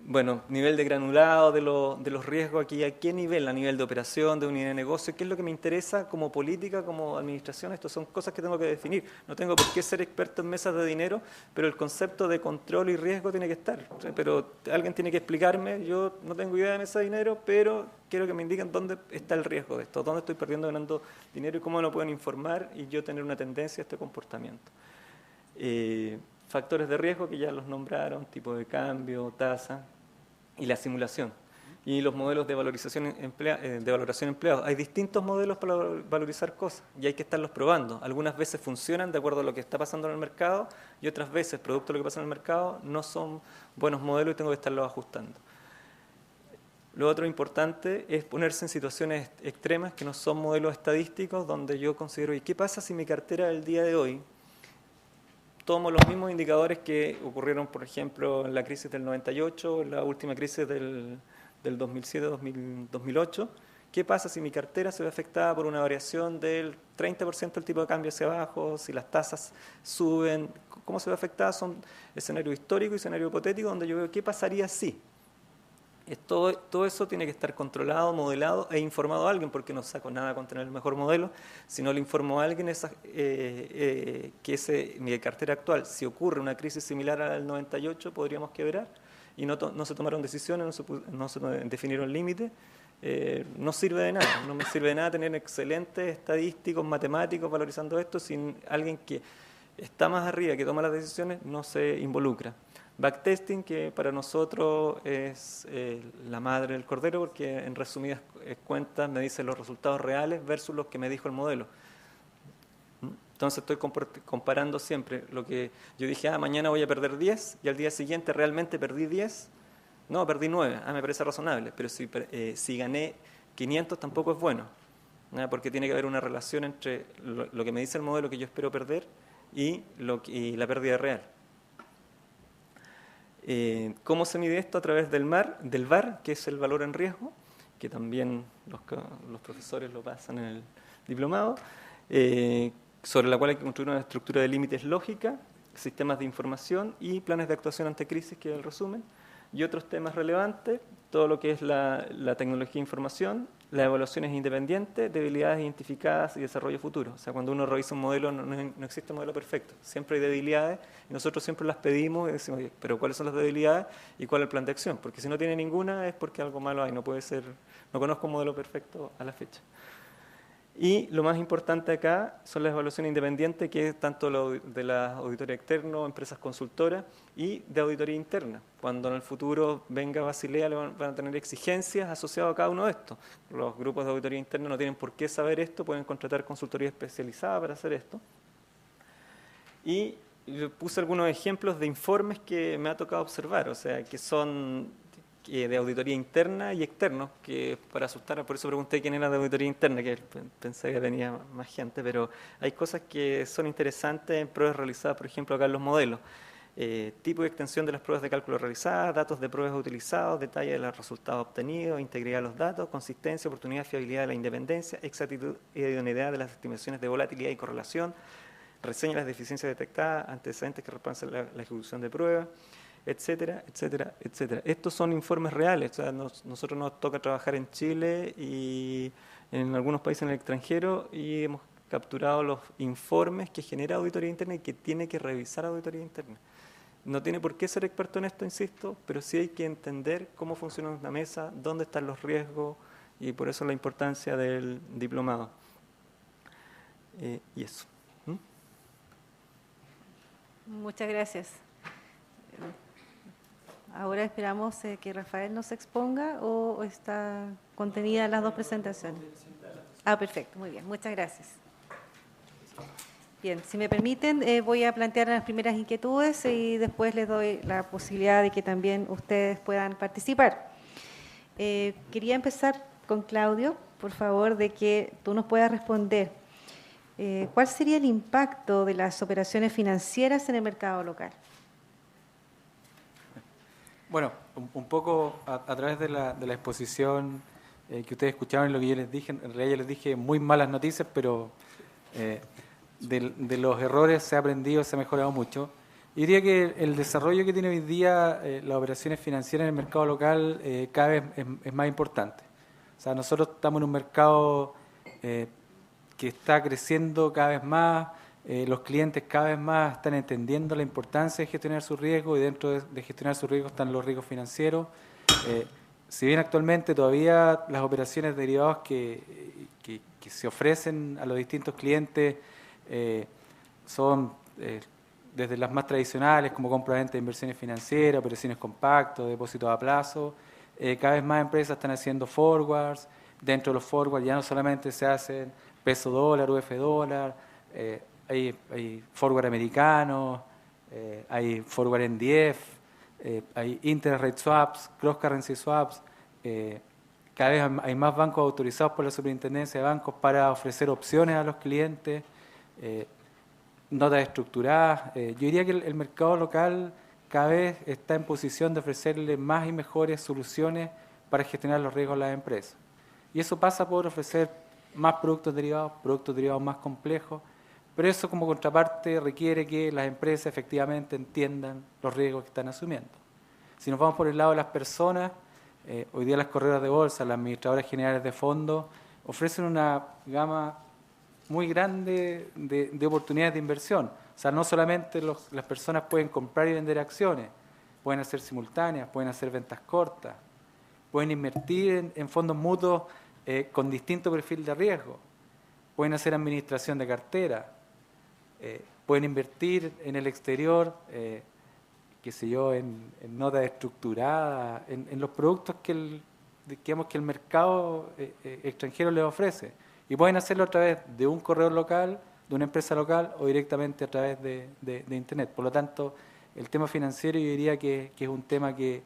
Bueno, nivel de granulado de los riesgos aquí, ¿a qué nivel? A nivel de operación, de unidad de negocio, ¿qué es lo que me interesa como política, como administración? Estas son cosas que tengo que definir. No tengo por qué ser experto en mesas de dinero, pero el concepto de control y riesgo tiene que estar. Pero alguien tiene que explicarme, yo no tengo idea de mesa de dinero, pero quiero que me indiquen dónde está el riesgo de esto, dónde estoy perdiendo, ganando dinero y cómo me lo pueden informar y yo tener una tendencia a este comportamiento. Factores de riesgo que ya los nombraron, tipo de cambio, tasa y la simulación. Y los modelos de valorización de valoración empleados. Hay distintos modelos para valorizar cosas y hay que estarlos probando. Algunas veces funcionan de acuerdo a lo que está pasando en el mercado y otras veces, producto de lo que pasa en el mercado, no son buenos modelos y tengo que estarlos ajustando. Lo otro importante es ponerse en situaciones extremas que no son modelos estadísticos donde yo considero, ¿y qué pasa si mi cartera del día de hoy tomo los mismos indicadores que ocurrieron, por ejemplo, en la crisis del 98, en la última crisis del 2007-2008? ¿Qué pasa si mi cartera se ve afectada por una variación del 30% del tipo de cambio hacia abajo, si las tasas suben? ¿Cómo se ve afectada? Son escenario histórico y escenario hipotético donde yo veo qué pasaría si. Todo eso tiene que estar controlado, modelado e informado a alguien, porque no saco nada con tener el mejor modelo, sino le informo a alguien que mi cartera actual, si ocurre una crisis similar a la del 98, podríamos quebrar, y no se tomaron decisiones, no se definieron límites. No sirve de nada, no me sirve de nada tener excelentes estadísticos, matemáticos valorizando esto, sin alguien que está más arriba, que toma las decisiones, no se involucra. Backtesting, que para nosotros es la madre del cordero, porque en resumidas cuentas me dice los resultados reales versus los que me dijo el modelo. Entonces estoy comparando siempre lo que yo dije, mañana voy a perder 10 y al día siguiente realmente perdí 10. No, perdí 9, me parece razonable, pero si gané 500 tampoco es bueno, porque tiene que haber una relación entre lo que me dice el modelo que yo espero perder y la pérdida real. ¿Cómo se mide esto? A través del VAR, que es el valor en riesgo, que también los profesores lo pasan en el diplomado, sobre la cual hay que construir una estructura de límites lógica, sistemas de información y planes de actuación ante crisis, que es el resumen, y otros temas relevantes, todo lo que es la tecnología de información, las evaluaciones independientes, debilidades identificadas y desarrollo futuro. O sea, cuando uno revisa un modelo, no existe un modelo perfecto. Siempre hay debilidades y nosotros siempre las pedimos y decimos, oye, pero ¿cuáles son las debilidades y cuál es el plan de acción? Porque si no tiene ninguna es porque algo malo hay. No conozco un modelo perfecto a la fecha. Y lo más importante acá son las evaluaciones independientes, que es tanto de la auditoría externa, empresas consultoras, y de auditoría interna. Cuando en el futuro venga Basilea, van a tener exigencias asociadas a cada uno de estos. Los grupos de auditoría interna no tienen por qué saber esto, pueden contratar consultoría especializada para hacer esto. Y puse algunos ejemplos de informes que me ha tocado observar, o sea, que son de auditoría interna y externos, que para asustar, por eso pregunté quién era de auditoría interna, que pensé que tenía más gente, pero hay cosas que son interesantes en pruebas realizadas, por ejemplo, acá en los modelos. Tipo de extensión de las pruebas de cálculo realizadas, datos de pruebas utilizados, detalle de los resultados obtenidos, integridad de los datos, consistencia, oportunidad, fiabilidad de la independencia, exactitud y idoneidad de las estimaciones de volatilidad y correlación, reseña de las deficiencias detectadas, antecedentes que respaldan la ejecución de pruebas, etcétera, etcétera, etcétera. Estos son informes reales. O sea, nosotros nos toca trabajar en Chile y en algunos países en el extranjero y hemos capturado los informes que genera auditoría interna y que tiene que revisar auditoría interna. No tiene por qué ser experto en esto, insisto, pero sí hay que entender cómo funciona una mesa, dónde están los riesgos y por eso la importancia del diplomado. Y eso. Muchas gracias. Ahora esperamos que Rafael nos exponga o está contenida en las dos presentaciones. Perfecto, muy bien, muchas gracias. Bien, si me permiten, voy a plantear las primeras inquietudes y después les doy la posibilidad de que también ustedes puedan participar. Quería empezar con Claudio, por favor, de que tú nos puedas responder. ¿Cuál sería el impacto de las operaciones financieras en el mercado local? Bueno, un poco a través de la exposición que ustedes escucharon y lo que yo les dije, en realidad yo les dije muy malas noticias, pero de los errores se ha aprendido, se ha mejorado mucho. Yo diría que el desarrollo que tiene hoy día las operaciones financieras en el mercado local cada vez es más importante. O sea, nosotros estamos en un mercado que está creciendo cada vez más, los clientes cada vez más están entendiendo la importancia de gestionar su riesgo y dentro de gestionar su riesgo están los riesgos financieros. Si bien actualmente todavía las operaciones derivadas que se ofrecen a los distintos clientes son desde las más tradicionales como compra-venta de inversiones financieras, operaciones compactos, depósitos a plazo, cada vez más empresas están haciendo forwards. Dentro de los forwards ya no solamente se hacen peso dólar, UF dólar, hay forward americanos, hay forward NDF, hay interest rate swaps, cross currency swaps. Cada vez hay más bancos autorizados por la Superintendencia de Bancos para ofrecer opciones a los clientes, notas estructuradas. Yo diría que el mercado local cada vez está en posición de ofrecerle más y mejores soluciones para gestionar los riesgos a las empresas. Y eso pasa por ofrecer más productos derivados más complejos, pero eso como contraparte requiere que las empresas efectivamente entiendan los riesgos que están asumiendo. Si nos vamos por el lado de las personas, hoy día las corredoras de bolsa, las administradoras generales de fondos, ofrecen una gama muy grande de oportunidades de inversión. O sea, no solamente las personas pueden comprar y vender acciones, pueden hacer simultáneas, pueden hacer ventas cortas, pueden invertir en fondos mutuos con distinto perfil de riesgo, pueden hacer administración de cartera, pueden invertir en el exterior, qué sé yo, en notas estructuradas, en los productos que el mercado extranjero les ofrece. Y pueden hacerlo a través de un corredor local, de una empresa local o directamente a través de Internet. Por lo tanto, el tema financiero yo diría que es un tema que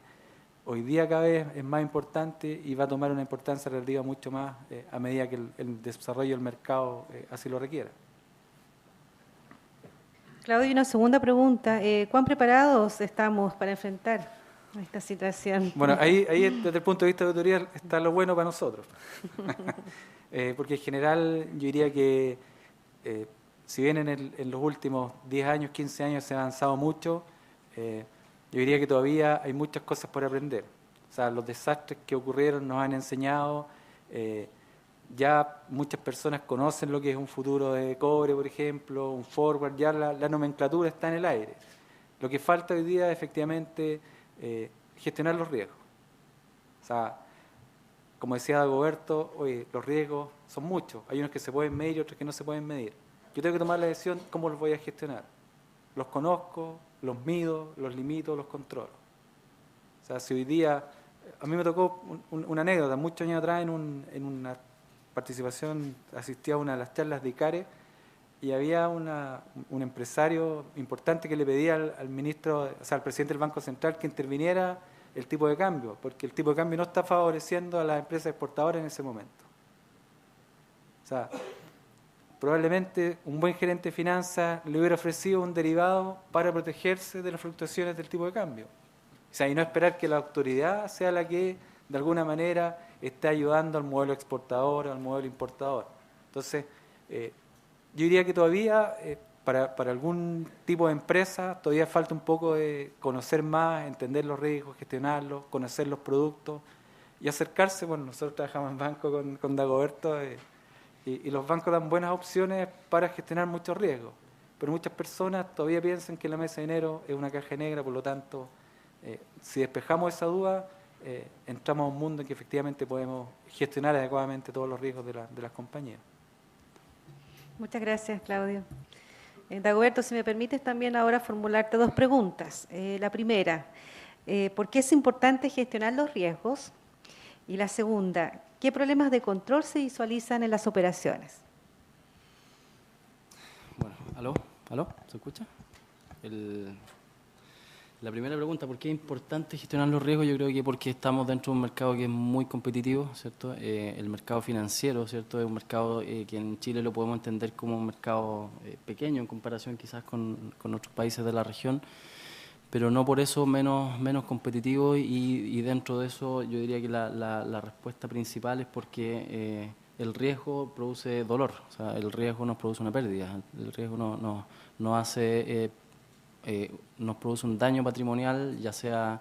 hoy día cada vez es más importante y va a tomar una importancia relativa mucho más a medida que el desarrollo del mercado así lo requiera. Claudio, una segunda pregunta. ¿Cuán preparados estamos para enfrentar esta situación? Bueno, ahí desde el punto de vista de auditoría está lo bueno para nosotros. Porque en general yo diría que si bien en los últimos 10 años, 15 años se ha avanzado mucho, yo diría que todavía hay muchas cosas por aprender. O sea, los desastres que ocurrieron nos han enseñado, ya muchas personas conocen lo que es un futuro de cobre, por ejemplo, un forward, ya la nomenclatura está en el aire. Lo que falta hoy día es efectivamente gestionar los riesgos. O sea, como decía Dagoberto, oye, los riesgos son muchos. Hay unos que se pueden medir y otros que no se pueden medir. Yo tengo que tomar la decisión cómo los voy a gestionar. Los conozco, los mido, los limito, los controlo. O sea, si hoy día, a mí me tocó una anécdota, muchos años atrás en una participación, asistí a una de las charlas de ICARE y había un empresario importante que le pedía al ministro, o sea, al presidente del Banco Central que interviniera el tipo de cambio, porque el tipo de cambio no está favoreciendo a las empresas exportadoras en ese momento. O sea, probablemente un buen gerente de finanzas le hubiera ofrecido un derivado para protegerse de las fluctuaciones del tipo de cambio. O sea, y no esperar que la autoridad sea la que, de alguna manera, esté ayudando al modelo exportador, al modelo importador. Entonces, yo diría que todavía, para algún tipo de empresa, todavía falta un poco de conocer más, entender los riesgos, gestionarlos, conocer los productos y acercarse. Bueno, nosotros trabajamos en banco con Dagoberto y los bancos dan buenas opciones para gestionar muchos riesgos, pero muchas personas todavía piensan que la mesa de dinero es una caja negra, por lo tanto, si despejamos esa duda, entramos a un mundo en que efectivamente podemos gestionar adecuadamente todos los riesgos de las compañías. Muchas gracias, Claudio. Dagoberto, si me permites también ahora formularte dos preguntas. La primera, ¿por qué es importante gestionar los riesgos? Y la segunda, ¿qué problemas de control se visualizan en las operaciones? Bueno, ¿aló? ¿Se escucha? La primera pregunta, ¿por qué es importante gestionar los riesgos? Yo creo que porque estamos dentro de un mercado que es muy competitivo, ¿cierto? El mercado financiero, ¿cierto? Es un mercado que en Chile lo podemos entender como un mercado pequeño en comparación quizás con otros países de la región, pero no por eso menos competitivo y dentro de eso yo diría que la respuesta principal es porque el riesgo produce dolor, o sea, el riesgo nos produce una pérdida, el riesgo nos hace nos produce un daño patrimonial, ya sea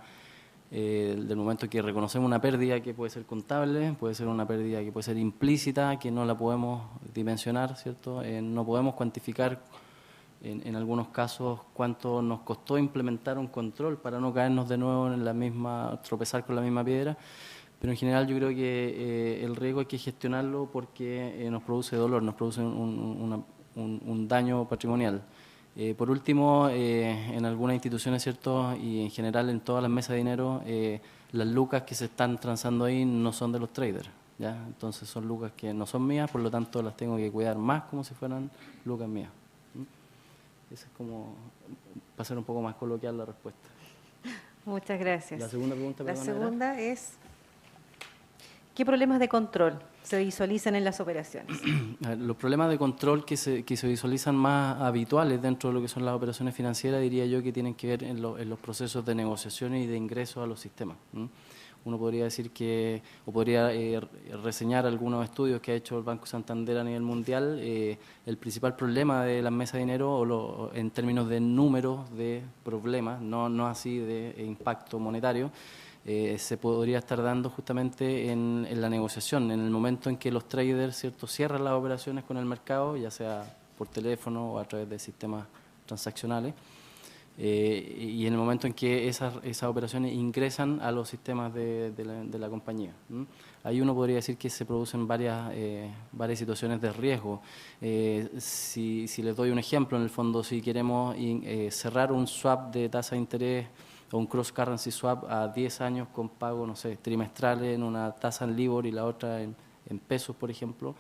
del momento que reconocemos una pérdida que puede ser contable, puede ser una pérdida que puede ser implícita, que no la podemos dimensionar, ¿cierto? No podemos cuantificar en algunos casos cuánto nos costó implementar un control para no caernos de nuevo en la misma, tropezar con la misma piedra, pero en general yo creo que el riesgo hay que gestionarlo porque nos produce dolor, nos produce un daño patrimonial. Por último, en algunas instituciones, ¿cierto? Y en general en todas las mesas de dinero, las lucas que se están transando ahí no son de los traders, ¿ya? Entonces son lucas que no son mías, por lo tanto las tengo que cuidar más como si fueran lucas mías. Esa es como, para ser un poco más coloquial la respuesta. Muchas gracias. La segunda pregunta, La perdón, segunda es, ¿qué problemas de control se visualizan en las operaciones? Los problemas de control que se visualizan más habituales dentro de lo que son las operaciones financieras, diría yo que tienen que ver en los procesos de negociaciones y de ingreso a los sistemas. Uno podría decir que, o podría reseñar algunos estudios que ha hecho el Banco Santander a nivel mundial. El principal problema de las mesas de dinero, en términos de números de problemas, no así de impacto monetario, se podría estar dando justamente en la negociación, en el momento en que los traders, ¿cierto?, cierran las operaciones con el mercado, ya sea por teléfono o a través de sistemas transaccionales, y en el momento en que esas operaciones ingresan a los sistemas de la compañía. Ahí uno podría decir que se producen varias situaciones de riesgo. Si les doy un ejemplo, en el fondo, si queremos cerrar un swap de tasa de interés o un cross-currency swap a 10 años con pago, no sé, trimestrales en una tasa en LIBOR y la otra en pesos, por ejemplo,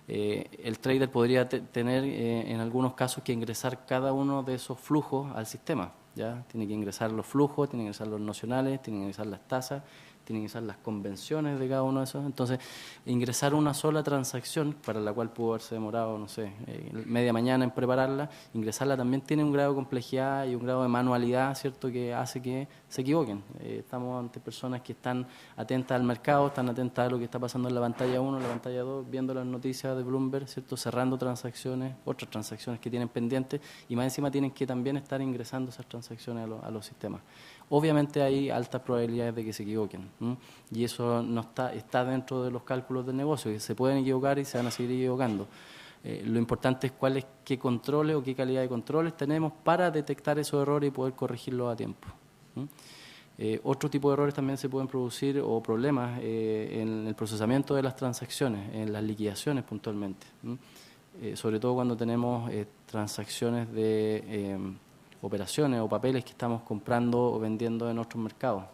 el trader podría tener en algunos casos que ingresar cada uno de esos flujos al sistema, ¿ya? Tiene que ingresar los flujos, tiene que ingresar los nocionales, tiene que ingresar las tasas, tiene que ingresar las convenciones de cada uno de esos. Entonces, ingresar una sola transacción, para la cual pudo haberse demorado, no sé, media mañana en prepararla, ingresarla también tiene un grado de complejidad y un grado de manualidad, ¿cierto?, que hace que se equivoquen. Estamos ante personas que están atentas al mercado, están atentas a lo que está pasando en la pantalla 1, en la pantalla 2, viendo las noticias de Bloomberg, ¿cierto?, cerrando transacciones, otras transacciones que tienen pendientes, y más encima tienen que también estar ingresando esas transacciones a los sistemas. Obviamente hay altas probabilidades de que se equivoquen, y eso no está dentro de los cálculos del negocio, que se pueden equivocar y se van a seguir equivocando. Lo importante es qué controles o qué calidad de controles tenemos para detectar esos errores y poder corregirlos a tiempo. Otro tipo de errores también se pueden producir, o problemas en el procesamiento de las transacciones, en las liquidaciones puntualmente, sobre todo cuando tenemos transacciones de operaciones o papeles que estamos comprando o vendiendo en otros mercados.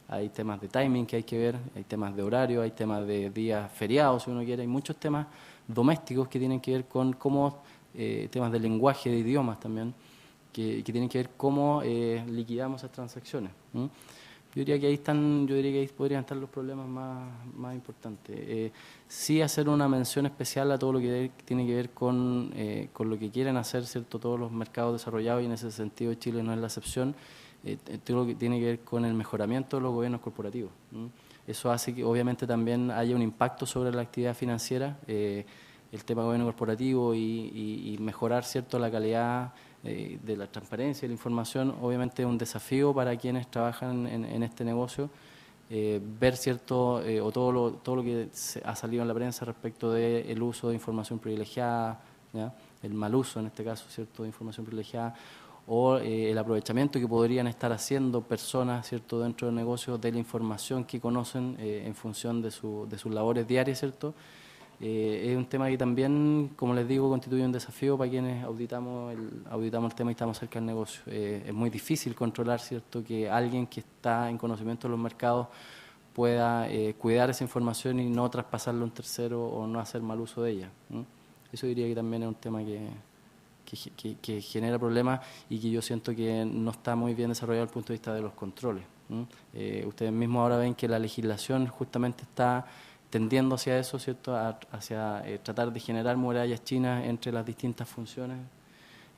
Hay temas de timing que hay que ver, hay temas de horario, hay temas de días feriados, si uno quiere, hay muchos temas domésticos que tienen que ver con cómo, temas de lenguaje, de idiomas también, que tienen que ver cómo liquidamos esas transacciones. Yo diría que ahí podrían estar los problemas más importantes. Sí hacer una mención especial a todo lo que tiene que ver con lo que quieren hacer, ¿cierto?, todos los mercados desarrollados, y en ese sentido Chile no es la excepción. Todo lo que tiene que ver con el mejoramiento de los gobiernos corporativos. Eso hace que obviamente también haya un impacto sobre la actividad financiera, el tema de gobierno corporativo y mejorar, ¿cierto?, la calidad de la transparencia y la información. Obviamente es un desafío para quienes trabajan en este negocio, ver, ¿cierto?, o todo lo que ha salido en la prensa respecto del uso de información privilegiada, ¿ya?, el mal uso en este caso, ¿cierto?, de información privilegiada, o el aprovechamiento que podrían estar haciendo personas, ¿cierto?, dentro del negocio de la información que conocen en función de sus labores diarias, ¿cierto? Es un tema que también, como les digo, constituye un desafío para quienes auditamos el tema y estamos cerca del negocio. Es muy difícil controlar, ¿cierto?, que alguien que está en conocimiento de los mercados pueda cuidar esa información y no traspasarlo a un tercero o no hacer mal uso de ella. Eso diría que también es un tema que genera problemas y que yo siento que no está muy bien desarrollado desde el punto de vista de los controles. Ustedes mismos ahora ven que la legislación justamente está tendiendo hacia eso, ¿cierto?, hacia tratar de generar murallas chinas entre las distintas funciones,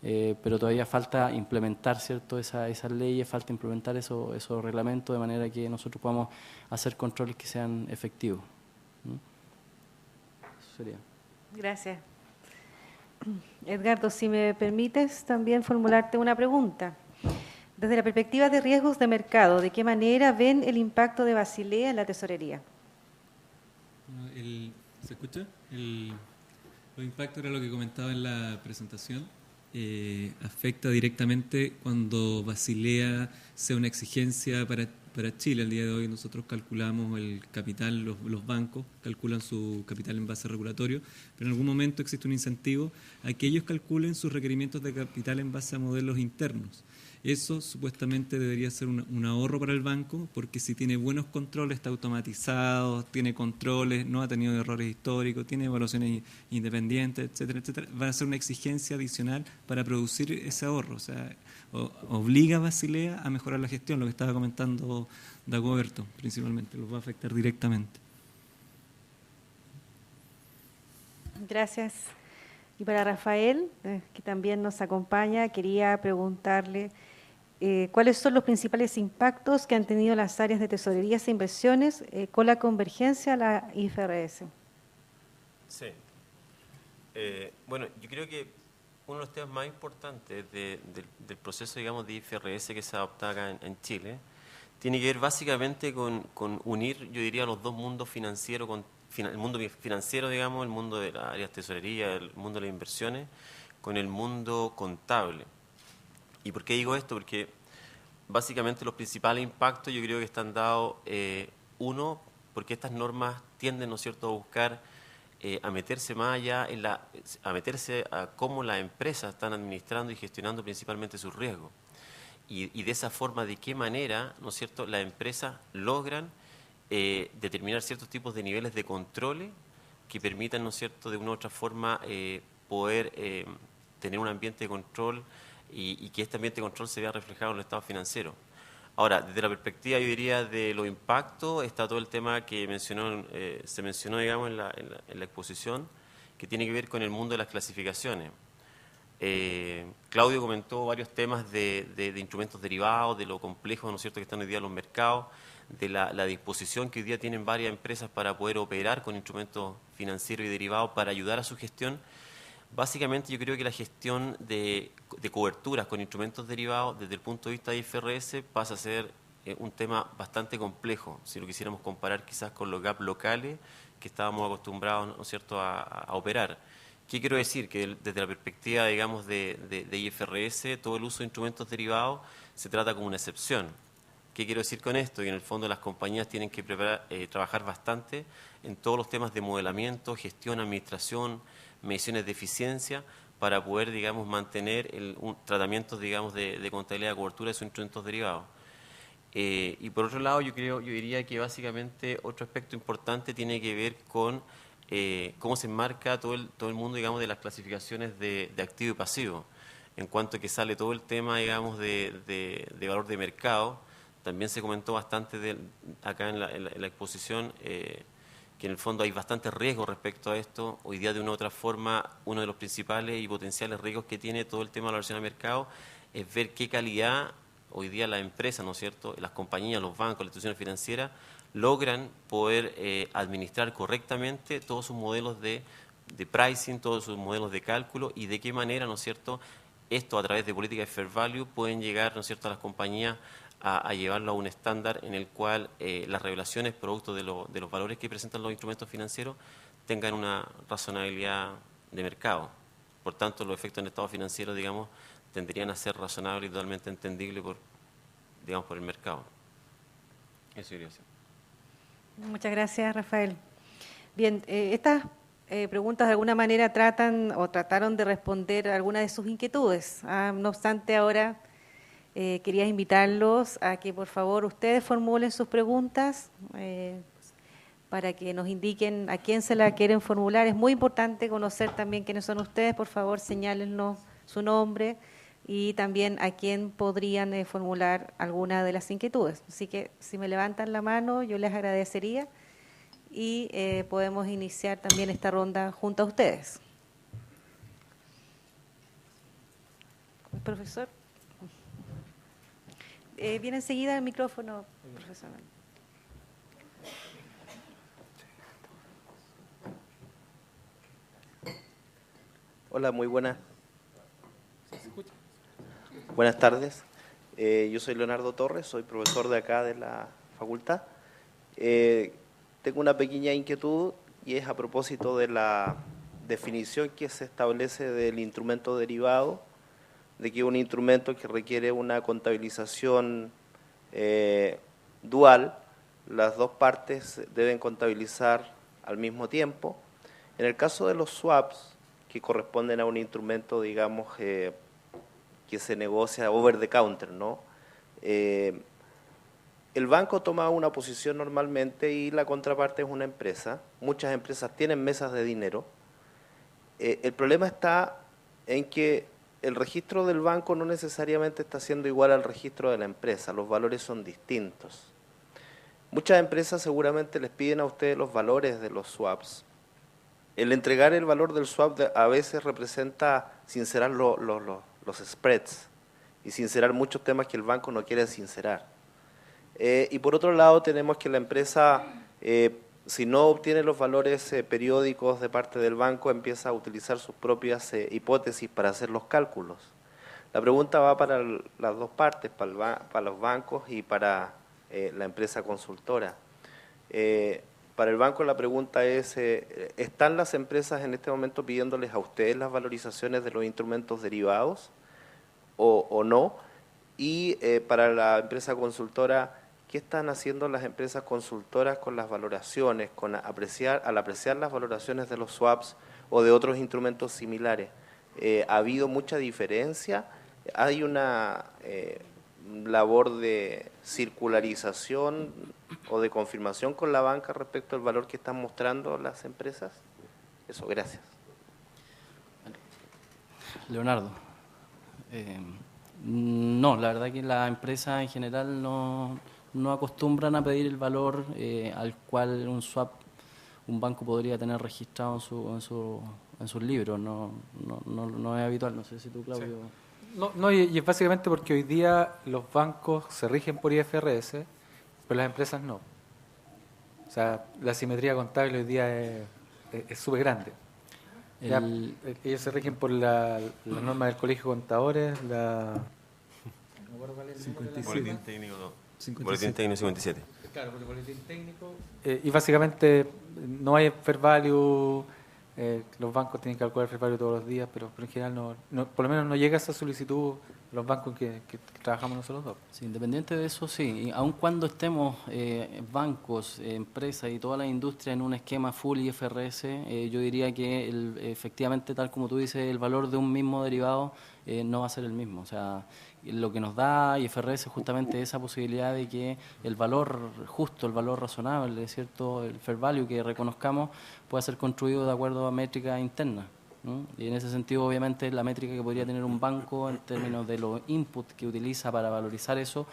pero todavía falta implementar, ¿cierto?, esas leyes, falta implementar esos reglamentos de manera que nosotros podamos hacer controles que sean efectivos. Eso sería. Gracias. Edgardo, si me permites también formularte una pregunta. Desde la perspectiva de riesgos de mercado, ¿de qué manera ven el impacto de Basilea en la tesorería? ¿Se escucha? Los impactos era lo que comentaba en la presentación. Afecta directamente cuando Basilea sea una exigencia para Chile. Al día de hoy nosotros calculamos el capital, los bancos calculan su capital en base regulatorio, pero en algún momento existe un incentivo a que ellos calculen sus requerimientos de capital en base a modelos internos. Eso supuestamente debería ser un ahorro para el banco, porque si tiene buenos controles, está automatizado, tiene controles, no ha tenido errores históricos, tiene evaluaciones independientes, etcétera, etcétera, va a ser una exigencia adicional para producir ese ahorro. O sea, obliga a Basilea a mejorar la gestión, lo que estaba comentando Dagoberto, principalmente, los va a afectar directamente. Gracias. Y para Rafael, que también nos acompaña, quería preguntarle cuáles son los principales impactos que han tenido las áreas de tesorerías e inversiones con la convergencia a la IFRS. Sí. Bueno, yo creo que uno de los temas más importantes del proceso, digamos, de IFRS que se adopta acá en Chile tiene que ver básicamente con unir, yo diría, los dos mundos financieros, el mundo financiero, digamos, el mundo de las áreas de tesorería, el mundo de las inversiones, con el mundo contable. ¿Y por qué digo esto? Porque básicamente los principales impactos yo creo que están dados, uno, porque estas normas tienden, ¿no es cierto?, a buscar, a meterse más allá, a meterse a cómo las empresas están administrando y gestionando principalmente sus riesgos. Y de esa forma, de qué manera, ¿no es cierto?, las empresas logran determinar ciertos tipos de niveles de controles que permitan, ¿no es cierto?, de una u otra forma poder tener un ambiente de control y que este ambiente de control se vea reflejado en el estado financiero. Ahora, desde la perspectiva, yo diría, de los impactos, está todo el tema que se mencionó, digamos, en la exposición, que tiene que ver con el mundo de las clasificaciones. Claudio comentó varios temas de instrumentos derivados, de lo complejo, ¿no es cierto?, que están hoy día en los mercados, de la disposición que hoy día tienen varias empresas para poder operar con instrumentos financieros y derivados para ayudar a su gestión. Básicamente yo creo que la gestión de coberturas con instrumentos derivados desde el punto de vista de IFRS pasa a ser un tema bastante complejo, si lo quisiéramos comparar quizás con los GAP locales que estábamos acostumbrados, ¿no es cierto?, a operar. ¿Qué quiero decir? Que desde la perspectiva, digamos, de IFRS, todo el uso de instrumentos derivados se trata como una excepción. ¿Qué quiero decir con esto? Que en el fondo las compañías tienen que trabajar bastante en todos los temas de modelamiento, gestión, administración, mediciones de eficiencia, para poder, digamos, mantener tratamientos, digamos, de contabilidad de cobertura de sus instrumentos derivados. Y por otro lado, yo diría que básicamente otro aspecto importante tiene que ver con cómo se enmarca todo el mundo, digamos, de las clasificaciones de activo y pasivo. En cuanto a que sale todo el tema, digamos, de valor de mercado, también se comentó bastante acá en la exposición que en el fondo hay bastante riesgo respecto a esto. Hoy día, de una u otra forma, uno de los principales y potenciales riesgos que tiene todo el tema de la valoración de mercado es ver qué calidad hoy día las empresas, ¿no es cierto?, las compañías, los bancos, las instituciones financieras, logran poder administrar correctamente todos sus modelos de pricing, todos sus modelos de cálculo y de qué manera, ¿no es cierto?, esto a través de políticas de fair value pueden llegar, ¿no es cierto?, a las compañías a llevarlo a un estándar en el cual las revelaciones producto de los valores que presentan los instrumentos financieros tengan una razonabilidad de mercado. Por tanto, los efectos en el estado financiero, digamos, tendrían a ser razonables y totalmente entendibles por el mercado. Eso quería decir. Muchas gracias, Rafael. Bien, estas preguntas de alguna manera trataron de responder algunas de sus inquietudes. No obstante, ahora quería invitarlos a que por favor ustedes formulen sus preguntas para que nos indiquen a quién se la quieren formular. Es muy importante conocer también quiénes son ustedes. Por favor, señálennos su nombre y también a quién podrían formular alguna de las inquietudes. Así que si me levantan la mano, yo les agradecería y podemos iniciar también esta ronda junto a ustedes. Profesor. Viene enseguida el micrófono, profesor. Hola, muy buenas tardes. Yo soy Leonardo Torres, soy profesor de acá de la facultad. Tengo una pequeña inquietud y es a propósito de la definición que se establece del instrumento derivado, de que es un instrumento que requiere una contabilización dual, las dos partes deben contabilizar al mismo tiempo. En el caso de los swaps, que corresponden a un instrumento, digamos, que se negocia over the counter, ¿no? El banco toma una posición normalmente y la contraparte es una empresa. Muchas empresas tienen mesas de dinero. El problema está en que el registro del banco no necesariamente está siendo igual al registro de la empresa, los valores son distintos. Muchas empresas seguramente les piden a ustedes los valores de los swaps. El entregar el valor del swap a veces representa sincerar los spreads y sincerar muchos temas que el banco no quiere sincerar. Y por otro lado tenemos que la empresa, si no obtiene los valores periódicos de parte del banco, empieza a utilizar sus propias hipótesis para hacer los cálculos. La pregunta va para las dos partes, para los bancos y para la empresa consultora. Para el banco la pregunta es, ¿están las empresas en este momento pidiéndoles a ustedes las valorizaciones de los instrumentos derivados o no? Y para la empresa consultora, ¿qué están haciendo las empresas consultoras con las valoraciones, al apreciar las valoraciones de los swaps o de otros instrumentos similares? ¿Ha habido mucha diferencia? ¿Hay una labor de circularización o de confirmación con la banca respecto al valor que están mostrando las empresas? Eso, gracias. Leonardo. No, la verdad que las empresas en general no acostumbran a pedir el valor al cual un banco podría tener registrado en sus libros. No es habitual. No sé si tú, Claudio. Sí. No, y es básicamente porque hoy día los bancos se rigen por IFRS, pero las empresas no. O sea, la simetría contable hoy día es súper grande. Ellos se rigen por la norma del Colegio de Contadores, Boletín técnico 57. Claro, por el boletín técnico. Y básicamente no hay fair value, los bancos tienen que calcular fair value todos los días, pero en general por lo menos no llega esa solicitud a los bancos que trabajamos nosotros dos. Sí, independiente de eso, sí. Aun cuando estemos bancos, empresas y toda la industria en un esquema full IFRS, yo diría que efectivamente, tal como tú dices, el valor de un mismo derivado no va a ser el mismo. O sea, lo que nos da IFRS es justamente esa posibilidad de que el valor justo, el valor razonable, ¿cierto? El fair value que reconozcamos pueda ser construido de acuerdo a métricas internas, ¿no? Y en ese sentido, obviamente, la métrica que podría tener un banco en términos de los inputs que utiliza para valorizar eso,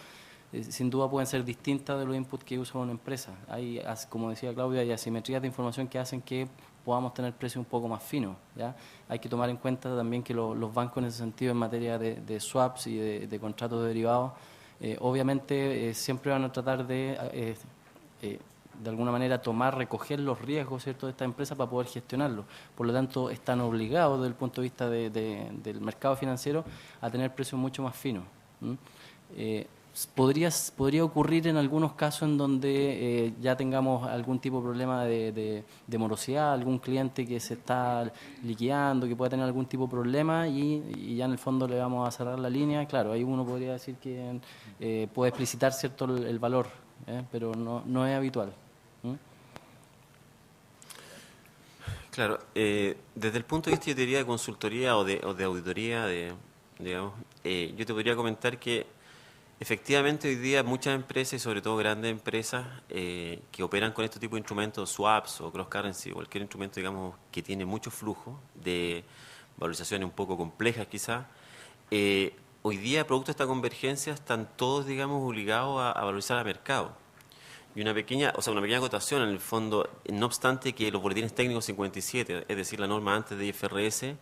sin duda pueden ser distintas de los inputs que usa una empresa. Hay, como decía Claudia, hay asimetrías de información que hacen que podamos tener precios un poco más finos, ¿ya? Hay que tomar en cuenta también que los bancos en ese sentido, en materia de swaps y de contratos de derivados, obviamente siempre van a tratar de alguna manera recoger los riesgos, ¿cierto?, de esta empresa para poder gestionarlo. Por lo tanto, están obligados desde el punto de vista del mercado financiero a tener precios mucho más finos. Podría ocurrir en algunos casos en donde ya tengamos algún tipo de problema de morosidad, algún cliente que se está liquidando, que pueda tener algún tipo de problema y ya en el fondo le vamos a cerrar la línea. Claro, ahí uno podría decir que puede explicitar, ¿cierto?, el valor, pero no es habitual. Claro, desde el punto de vista, yo te diría, de consultoría o de auditoría, digamos, yo te podría comentar que efectivamente hoy día muchas empresas, y sobre todo grandes empresas, que operan con este tipo de instrumentos, swaps o cross currency, cualquier instrumento, digamos, que tiene mucho flujo de valorizaciones un poco complejas quizás, hoy día, producto de esta convergencia, están todos, digamos, obligados a valorizar a mercado. Y una pequeña acotación en el fondo, no obstante que los boletines técnicos 57, es decir, la norma antes de IFRS,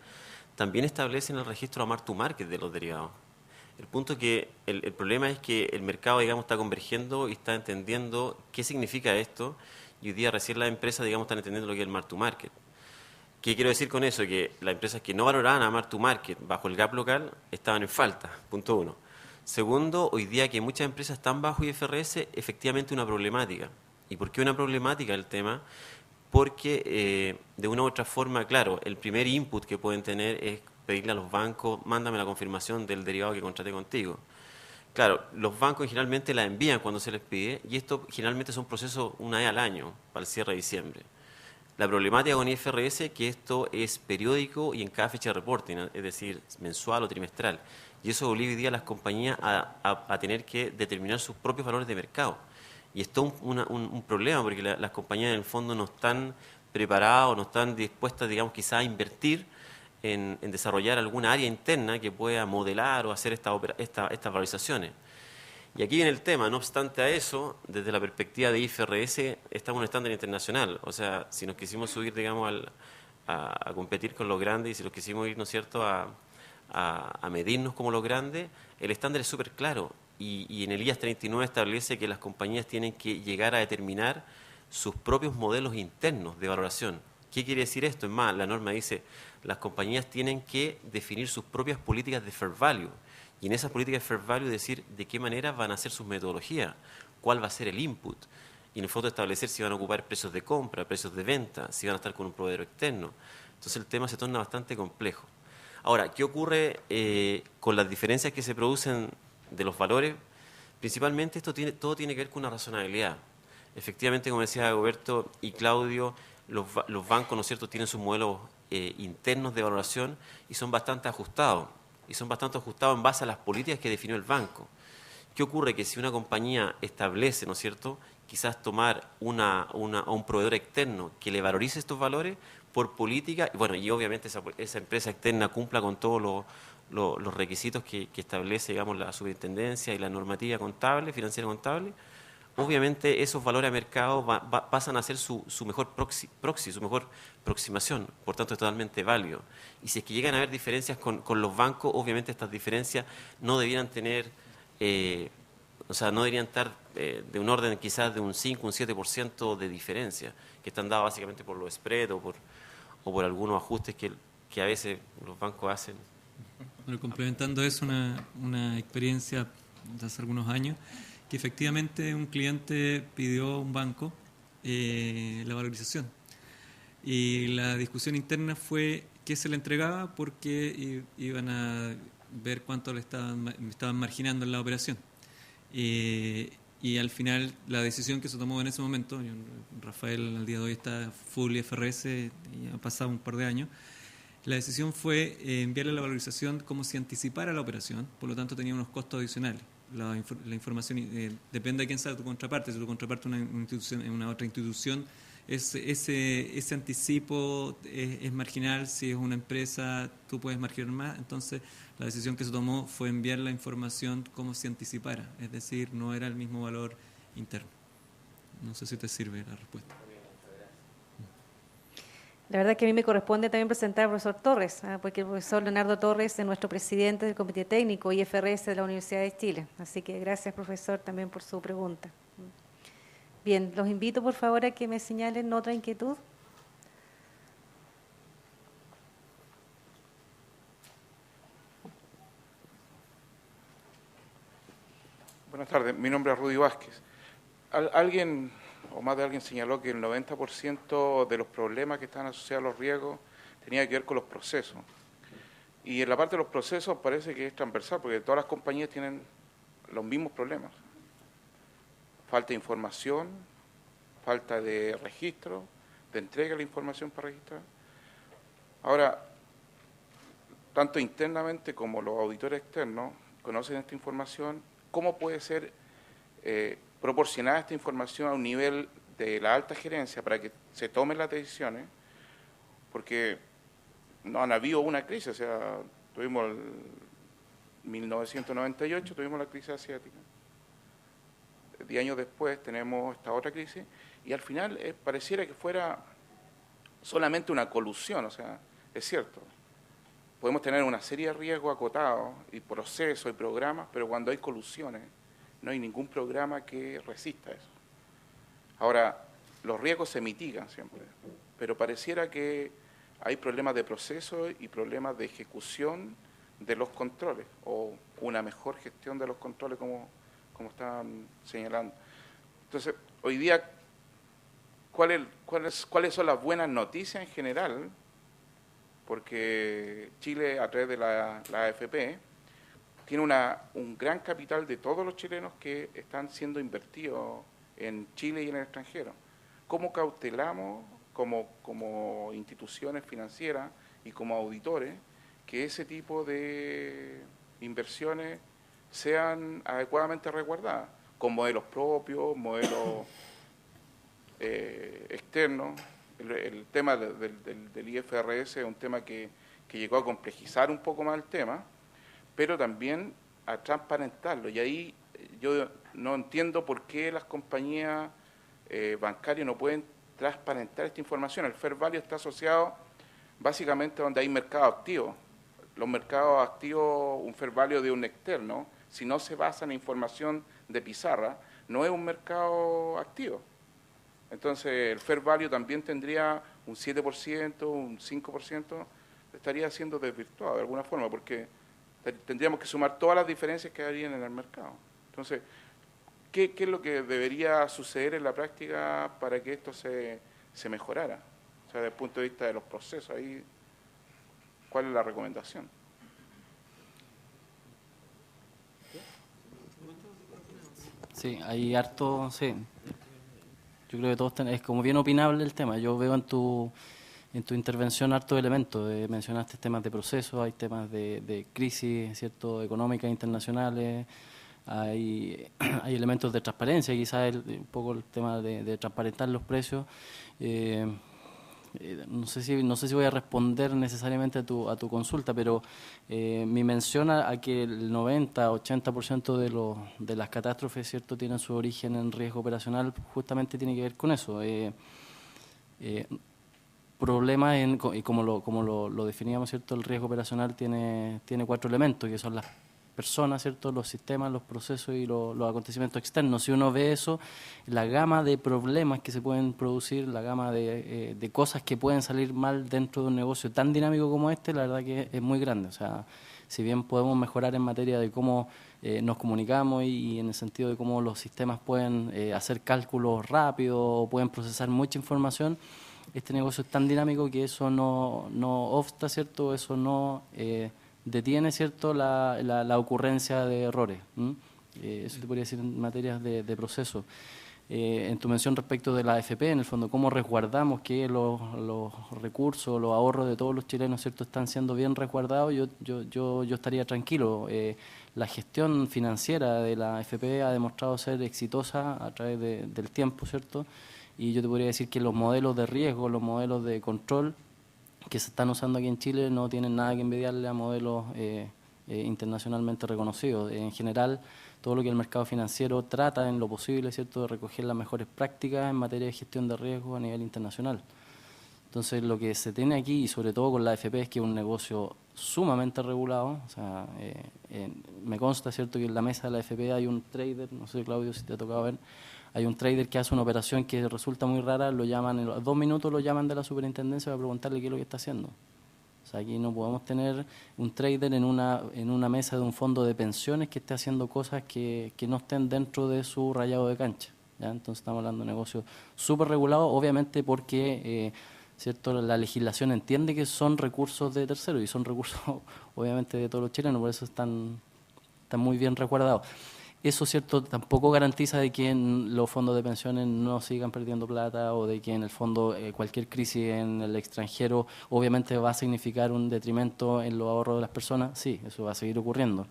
también establecen el registro a mark to market de los derivados. El punto es que el problema es que el mercado, digamos, está convergiendo y está entendiendo qué significa esto, y hoy día recién las empresas, digamos, están entendiendo lo que es el mark to market. ¿Qué quiero decir con eso? Que las empresas que no valoraban a mark to market bajo el gap local estaban en falta, punto uno. Segundo, hoy día que muchas empresas están bajo IFRS, efectivamente una problemática. ¿Y por qué una problemática el tema? Porque de una u otra forma, claro, el primer input que pueden tener es pedirle a los bancos, mándame la confirmación del derivado que contraté contigo. Claro, los bancos generalmente la envían cuando se les pide y esto generalmente son procesos una vez al año, para el cierre de diciembre. La problemática con IFRS es que esto es periódico y en cada fecha de reporting, es decir, mensual o trimestral. Y eso obliga hoy día a las compañías a tener que determinar sus propios valores de mercado. Y esto es un problema porque las compañías en el fondo no están preparadas o no están dispuestas, digamos, quizás a invertir en desarrollar alguna área interna que pueda modelar o hacer estas valorizaciones. Y aquí viene el tema, no obstante a eso, desde la perspectiva de IFRS, estamos en un estándar internacional. O sea, si nos quisimos subir, digamos, a competir con los grandes y si nos quisimos ir, ¿no es cierto?, a medirnos como los grandes, el estándar es súper claro. Y en el IAS 39 establece que las compañías tienen que llegar a determinar sus propios modelos internos de valoración. ¿Qué quiere decir esto? Es más, la norma dice, las compañías tienen que definir sus propias políticas de fair value. Y en esas políticas de fair value decir de qué manera van a hacer sus metodologías, cuál va a ser el input. Y en el fondo establecer si van a ocupar precios de compra, precios de venta, si van a estar con un proveedor externo. Entonces el tema se torna bastante complejo. Ahora, ¿qué ocurre con las diferencias que se producen de los valores? Principalmente todo tiene que ver con una razonabilidad. Efectivamente, como decía Roberto y Claudio, los bancos, ¿no es cierto?, tienen sus modelos internos de valoración y son bastante ajustados. Y son bastante ajustados en base a las políticas que definió el banco. ¿Qué ocurre? Que si una compañía establece, ¿no es cierto?, quizás tomar a un proveedor externo que le valorice estos valores por política, bueno, y obviamente esa empresa externa cumpla con todos los requisitos que establece, digamos, la superintendencia y la normativa contable, financiera contable, obviamente esos valores a mercado pasan a ser su mejor proxy, su mejor aproximación, por tanto es totalmente válido. Y si es que llegan a haber diferencias con los bancos, obviamente estas diferencias no debieran tener, no deberían estar de un orden quizás de un 5, un 7% de diferencia, que están dadas básicamente por los spreads o por algunos ajustes que a veces los bancos hacen. Bueno, complementando eso, una experiencia de hace algunos años, que efectivamente un cliente pidió a un banco la valorización. Y la discusión interna fue qué se le entregaba porque iban a ver cuánto le estaban marginando en la operación. Y al final la decisión que se tomó en ese momento, Rafael al día de hoy está full IFRS y ha pasado un par de años, la decisión fue enviarle la valorización como si anticipara la operación, por lo tanto tenía unos costos adicionales. La información depende de quién sea tu contraparte. Si tu contraparte es una otra institución, ese anticipo es marginal. Si es una empresa, tú puedes marginar más. Entonces, la decisión que se tomó fue enviar la información como si anticipara, es decir, no era el mismo valor interno. No sé si te sirve la respuesta. La verdad que a mí me corresponde también presentar al profesor Torres, porque el profesor Leonardo Torres es nuestro presidente del Comité Técnico IFRS de la Universidad de Chile. Así que gracias, profesor, también por su pregunta. Bien, los invito por favor a que me señalen otra inquietud. Buenas tardes, mi nombre es Rudy Vázquez. Alguien, o más de alguien, señaló que el 90% de los problemas que están asociados a los riesgos tenía que ver con los procesos. Y en la parte de los procesos parece que es transversal, porque todas las compañías tienen los mismos problemas. Falta de información, falta de registro, de entrega de la información para registrar. Ahora, tanto internamente como los auditores externos conocen esta información. ¿Cómo puede ser proporcionada esta información a un nivel de la alta gerencia para que se tomen las decisiones? Porque no han habido una crisis, o sea, tuvimos el 1998, tuvimos la crisis asiática. 10 años después tenemos esta otra crisis y al final pareciera que fuera solamente una colusión, o sea, es cierto. Podemos tener una serie de riesgos acotados y procesos y programas, pero cuando hay colusiones no hay ningún programa que resista eso. Ahora, los riesgos se mitigan siempre, pero pareciera que hay problemas de proceso y problemas de ejecución de los controles o una mejor gestión de los controles como estaban señalando. Entonces, hoy día, ¿cuáles son las buenas noticias en general? Porque Chile, a través de la AFP, tiene un gran capital de todos los chilenos que están siendo invertidos en Chile y en el extranjero. ¿Cómo cautelamos como instituciones financieras y como auditores que ese tipo de inversiones sean adecuadamente resguardadas, con modelos propios, modelos externos? El tema del IFRS es un tema que llegó a complejizar un poco más el tema, pero también a transparentarlo. Y ahí yo no entiendo por qué las compañías bancarias no pueden transparentar esta información. El fair value está asociado básicamente donde hay mercados activos. Los mercados activos, un fair value de un externo, si no se basa en información de pizarra, no es un mercado activo. Entonces, el fair value también tendría un 7%, un 5%, estaría siendo desvirtuado de alguna forma, porque tendríamos que sumar todas las diferencias que habrían en el mercado. Entonces, ¿qué es lo que debería suceder en la práctica para que esto se mejorara? O sea, desde el punto de vista de los procesos, ahí, ¿cuál es la recomendación? Sí, hay harto, sí. Yo creo que todos es como bien opinable el tema. Yo veo en tu intervención hartos elementos. Mencionaste temas de proceso, hay temas de crisis, ¿cierto?, económicas internacionales, hay elementos de transparencia, quizás un poco el tema de transparentar los precios. No sé si voy a responder necesariamente a tu consulta, pero mi mención a que el 90-80% de las catástrofes, ¿cierto?, tienen su origen en riesgo operacional, justamente tiene que ver con eso. Problemas y como lo definíamos, ¿cierto?, el riesgo operacional tiene 4 elementos, que son las personas, ¿cierto?, los sistemas, los procesos y los acontecimientos externos. Si uno ve eso, la gama de problemas que se pueden producir, la gama de cosas que pueden salir mal dentro de un negocio tan dinámico como este, la verdad que es muy grande. O sea, si bien podemos mejorar en materia de cómo nos comunicamos y en el sentido de cómo los sistemas pueden hacer cálculos rápidos o pueden procesar mucha información, este negocio es tan dinámico que eso no obsta, ¿cierto? Eso no detiene, ¿cierto?, la ocurrencia de errores. Eso te podría decir en materias de proceso. En tu mención respecto de la AFP, en el fondo, cómo resguardamos que los recursos, los ahorros de todos los chilenos, ¿cierto?, están siendo bien resguardados, yo estaría tranquilo. La gestión financiera de la AFP ha demostrado ser exitosa a través del tiempo, ¿cierto? Y yo te podría decir que los modelos de riesgo, los modelos de control que se están usando aquí en Chile no tienen nada que envidiarle a modelos internacionalmente reconocidos. En general, todo lo que el mercado financiero trata en lo posible, ¿cierto?, de recoger las mejores prácticas en materia de gestión de riesgo a nivel internacional. Entonces, lo que se tiene aquí, y sobre todo con la AFP, es que es un negocio sumamente regulado. O sea, me consta, ¿cierto?, que en la mesa de la AFP hay un trader, no sé, Claudio, si te ha tocado ver, hay un trader que hace una operación que resulta muy rara, lo llaman, en 2 minutos lo llaman de la superintendencia para preguntarle qué es lo que está haciendo. O sea, aquí no podemos tener un trader en una mesa de un fondo de pensiones que esté haciendo cosas que no estén dentro de su rayado de cancha, ¿ya? Entonces estamos hablando de un negocio súper regulado, obviamente porque ¿cierto?, la legislación entiende que son recursos de terceros y son recursos obviamente de todos los chilenos, por eso están muy bien resguardados. Eso, ¿cierto?, tampoco garantiza de que los fondos de pensiones no sigan perdiendo plata o de que en el fondo cualquier crisis en el extranjero obviamente va a significar un detrimento en los ahorros de las personas. Sí, eso va a seguir ocurriendo.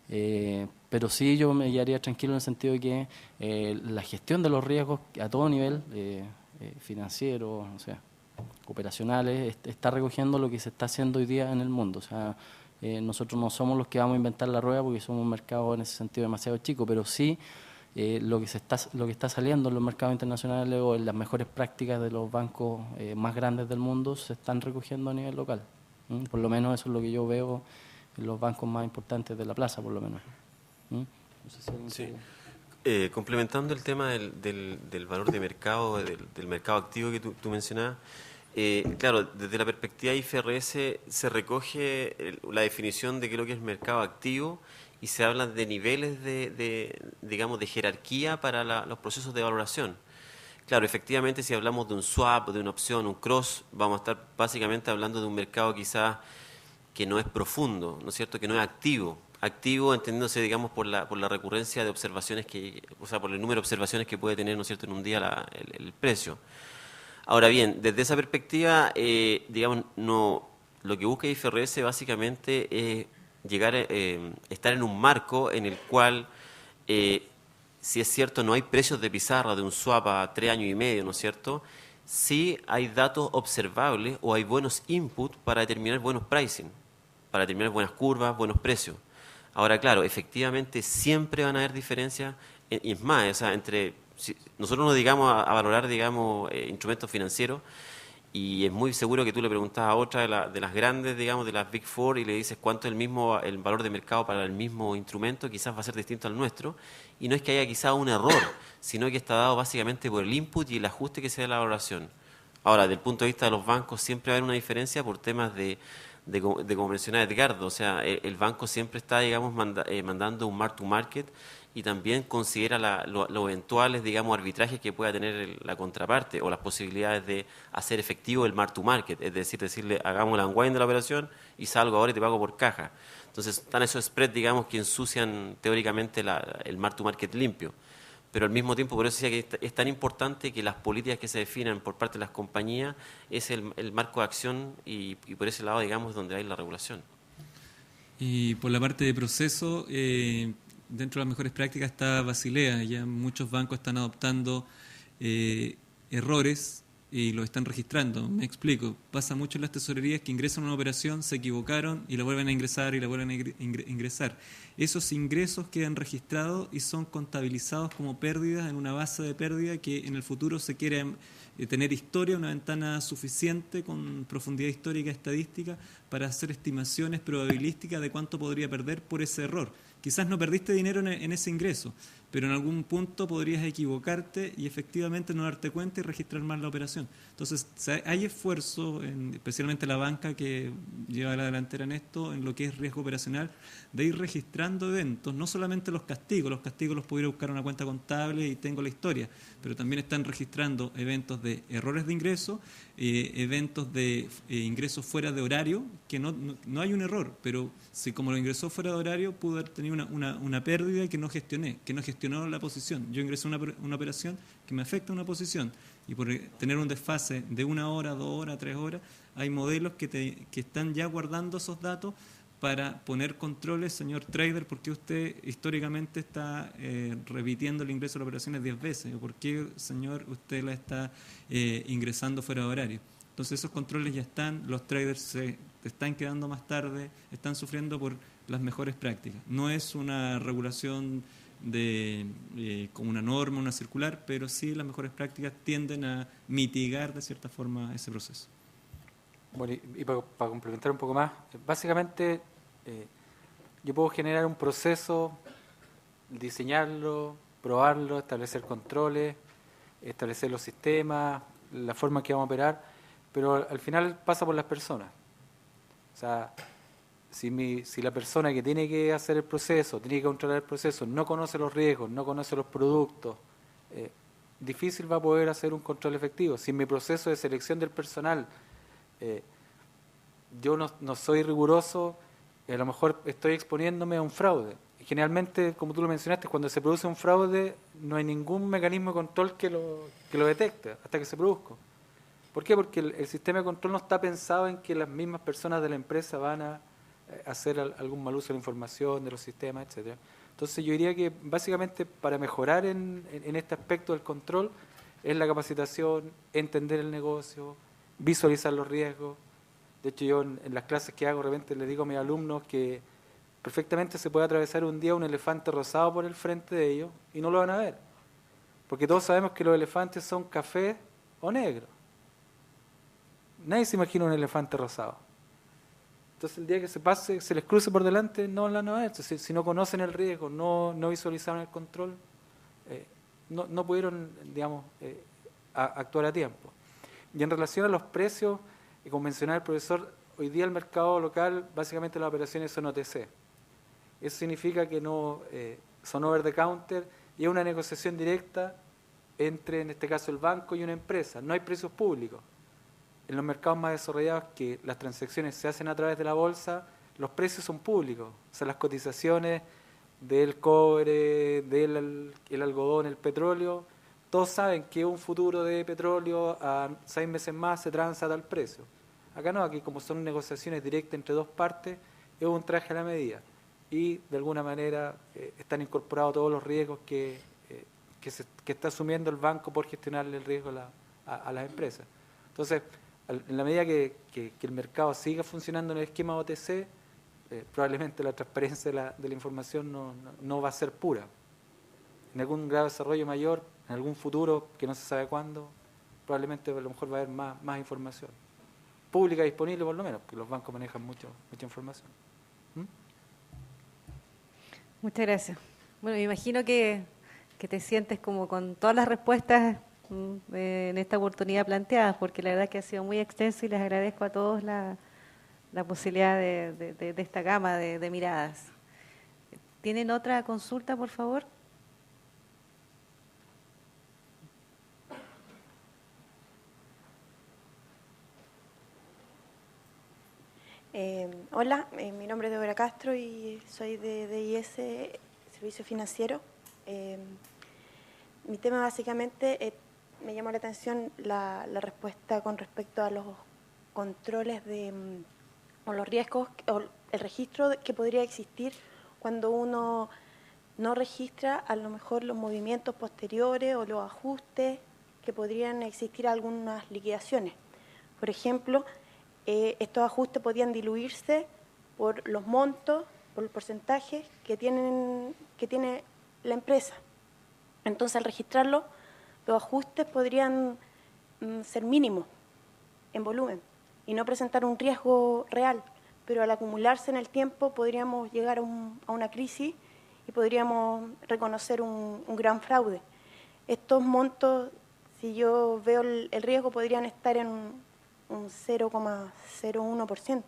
Pero sí, yo me quedaría tranquilo en el sentido de que la gestión de los riesgos a todo nivel, financiero, o sea, operacionales, está recogiendo lo que se está haciendo hoy día en el mundo. O sea, nosotros no somos los que vamos a inventar la rueda porque somos un mercado en ese sentido demasiado chico, pero sí lo que está saliendo en los mercados internacionales o en las mejores prácticas de los bancos más grandes del mundo se están recogiendo a nivel local. Por lo menos eso es lo que yo veo en los bancos más importantes de la plaza, por lo menos. No sé si sí. Complementando el tema del valor de mercado, del mercado activo que tú mencionabas, Claro, desde la perspectiva de IFRS se recoge la definición de qué es lo que es mercado activo y se habla de niveles digamos, de jerarquía para los procesos de valoración. Claro, efectivamente, si hablamos de un swap, de una opción, un cross, vamos a estar básicamente hablando de un mercado quizás que no es profundo, ¿no es cierto?, que no es activo. Activo entendiéndose, digamos, por la recurrencia de observaciones o sea, por el número de observaciones que puede tener, ¿no es cierto?, en un día el precio. Ahora bien, desde esa perspectiva, digamos, lo que busca IFRS básicamente es estar en un marco en el cual, si es cierto, no hay precios de pizarra de un swap a 3 años y medio, ¿no es cierto?, sí hay datos observables o hay buenos inputs para determinar buenos pricing, para determinar buenas curvas, buenos precios. Ahora, claro, efectivamente siempre van a haber diferencias, y es más, o sea, si nosotros nos dedicamos a valorar, digamos, instrumentos financieros, y es muy seguro que tú le preguntas a otra de las grandes, digamos, de las Big Four, y le dices cuánto es el valor de mercado para el mismo instrumento, quizás va a ser distinto al nuestro, y no es que haya quizás un error, sino que está dado básicamente por el input y el ajuste que se da a la valoración. Ahora, desde el punto de vista de los bancos, siempre va a haber una diferencia por temas de como mencionaba Edgardo, o sea, el banco siempre está, digamos, mandando un mark to market y también considera los eventuales, digamos, arbitrajes que pueda tener la contraparte o las posibilidades de hacer efectivo el mark to market, es decir, decirle, hagamos la unwind de la operación y salgo ahora y te pago por caja. Entonces, están esos spreads, digamos, que ensucian teóricamente el mark to market limpio. Pero al mismo tiempo, por eso decía que es tan importante que las políticas que se definan por parte de las compañías es el marco de acción y por ese lado, digamos, donde hay la regulación. Y por la parte de proceso, dentro de las mejores prácticas está Basilea. Ya muchos bancos están adoptando errores y lo están registrando. Me explico. Pasa mucho en las tesorerías que ingresan una operación, se equivocaron y la vuelven a ingresar y la vuelven a ingresar. Esos ingresos quedan registrados y son contabilizados como pérdidas en una base de pérdida que en el futuro se quiere tener historia, una ventana suficiente con profundidad histórica estadística para hacer estimaciones probabilísticas de cuánto podría perder por ese error. Quizás no perdiste dinero en ese ingreso, pero en algún punto podrías equivocarte y efectivamente no darte cuenta y registrar mal la operación. Entonces, hay esfuerzo, especialmente la banca que lleva la delantera en esto, en lo que es riesgo operacional, de ir registrando eventos, no solamente los castigos los puedo ir a buscar en una cuenta contable y tengo la historia, pero también están registrando eventos de errores de ingreso, eventos de ingresos fuera de horario, que no hay un error, pero si como lo ingresó fuera de horario, pudo haber tenido una pérdida que no gestionó la posición. Yo ingresé una operación que me afecta una posición y por tener un desfase de 1 hora, 2 horas, 3 horas, hay modelos que están ya guardando esos datos para poner controles, señor trader, ¿por qué usted históricamente está repitiendo el ingreso de las operaciones 10 veces? ¿O por qué, señor, usted la está ingresando fuera de horario? Entonces esos controles ya están, los traders se están quedando más tarde, están sufriendo por las mejores prácticas. No es una regulación como una norma, una circular, pero sí las mejores prácticas tienden a mitigar de cierta forma ese proceso. Bueno, y para complementar un poco más, básicamente yo puedo generar un proceso, diseñarlo, probarlo, establecer controles, establecer los sistemas, la forma en que vamos a operar, pero al final pasa por las personas. O sea, si la persona que tiene que hacer el proceso, tiene que controlar el proceso, no conoce los riesgos, no conoce los productos, difícil va a poder hacer un control efectivo. Si en mi proceso de selección del personal yo no soy riguroso, a lo mejor estoy exponiéndome a un fraude. Generalmente, como tú lo mencionaste, cuando se produce un fraude no hay ningún mecanismo de control que lo detecte hasta que se produzca. ¿Por qué? Porque el sistema de control no está pensado en que las mismas personas de la empresa van a hacer algún mal uso de la información, de los sistemas, etcétera. Entonces yo diría que básicamente para mejorar en este aspecto del control es la capacitación, entender el negocio, visualizar los riesgos. De hecho yo en las clases que hago de repente les digo a mis alumnos que perfectamente se puede atravesar un día un elefante rosado por el frente de ellos y no lo van a ver. Porque todos sabemos que los elefantes son café o negro. Nadie se imagina un elefante rosado. Entonces el día que se les cruce por delante, no lo van a ver. Si no conocen el riesgo, no visualizaron el control, no pudieron, digamos, actuar a tiempo. Y en relación a los precios, como mencionaba el profesor, hoy día el mercado local, básicamente las operaciones son OTC. Eso significa que no son over the counter y es una negociación directa entre, en este caso, el banco y una empresa. No hay precios públicos. En los mercados más desarrollados, que las transacciones se hacen a través de la bolsa, los precios son públicos. O sea, las cotizaciones del cobre, del el algodón, el petróleo, todos saben que un futuro de petróleo a 6 meses más se transa a tal precio. Acá no, aquí como son negociaciones directas entre dos partes, es un traje a la medida. Y de alguna manera están incorporados todos los riesgos que está asumiendo el banco por gestionarle el riesgo a las empresas. Entonces, en la medida que el mercado siga funcionando en el esquema OTC, probablemente la transparencia de la información no va a ser pura. En algún grado de desarrollo mayor, en algún futuro que no se sabe cuándo, probablemente a lo mejor va a haber más información. Pública disponible por lo menos, porque los bancos manejan mucha información. Muchas gracias. Bueno, me imagino que te sientes como con todas las respuestas en esta oportunidad planteadas, porque la verdad que ha sido muy extenso y les agradezco a todos la posibilidad de esta gama de miradas. ¿Tienen otra consulta, por favor? Hola, mi nombre es Débora Castro y soy de DIS, Servicio Financiero. Mi tema básicamente, me llamó la atención la respuesta con respecto a los controles o los riesgos, o el registro que podría existir cuando uno no registra a lo mejor los movimientos posteriores o los ajustes que podrían existir algunas liquidaciones. Por ejemplo, estos ajustes podían diluirse por los montos, por el porcentaje que tiene la empresa. Entonces, al registrarlo, los ajustes podrían ser mínimos en volumen y no presentar un riesgo real, pero al acumularse en el tiempo podríamos llegar a una crisis y podríamos reconocer un gran fraude. Estos montos, si yo veo el riesgo, podrían estar en un 0,01%,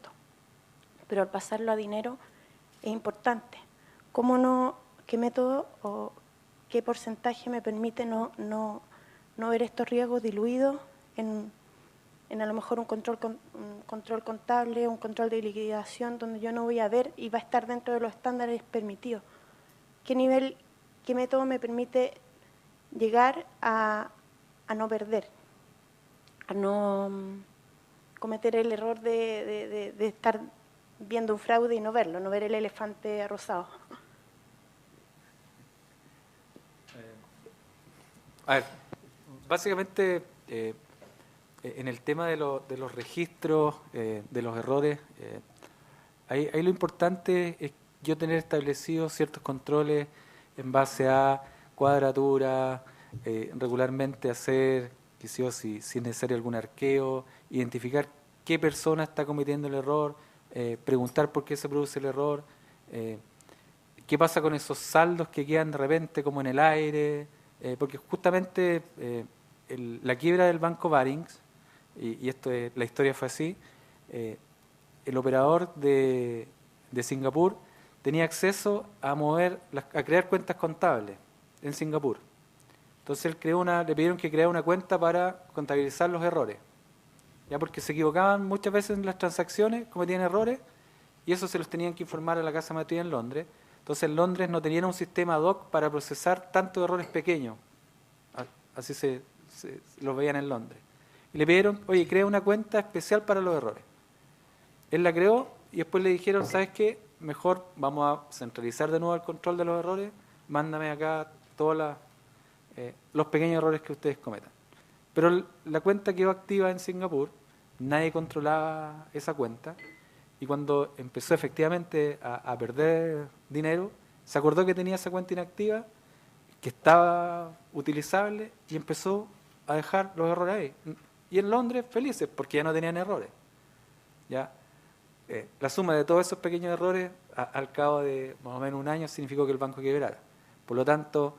pero al pasarlo a dinero es importante. ¿Qué método o qué porcentaje me permite no ver estos riesgos diluidos en a lo mejor un control contable, un control de liquidación donde yo no voy a ver y va a estar dentro de los estándares permitidos? ¿Qué método me permite llegar a no perder, a no cometer el error de estar viendo un fraude y no verlo, no ver el elefante rosado? A ver, básicamente en el tema de los registros, de los errores, ahí lo importante es yo tener establecidos ciertos controles en base a cuadratura, regularmente hacer, si es necesario algún arqueo, identificar qué persona está cometiendo el error, preguntar por qué se produce el error, qué pasa con esos saldos que quedan de repente como en el aire, porque justamente la quiebra del banco Barings, y esto la historia fue así, el operador de Singapur tenía acceso a crear cuentas contables en Singapur. Entonces le pidieron que creara una cuenta para contabilizar los errores, ya porque se equivocaban muchas veces en las transacciones, cometían errores, y eso se los tenían que informar a la casa matriz en Londres. Entonces en Londres no tenían un sistema ad hoc para procesar tantos errores pequeños, así se los veían en Londres. Y le pidieron, oye, crea una cuenta especial para los errores. Él la creó y después le dijeron, ¿sabes qué? Mejor vamos a centralizar de nuevo el control de los errores, mándame acá todos los pequeños errores que ustedes cometan. Pero la cuenta quedó activa en Singapur, nadie controlaba esa cuenta, y cuando empezó efectivamente a perder dinero, se acordó que tenía esa cuenta inactiva, que estaba utilizable, y empezó a dejar los errores ahí. Y en Londres felices, porque ya no tenían errores. ¿Ya? La suma de todos esos pequeños errores, al cabo de más o menos un año, significó que el banco quebrara. Por lo tanto,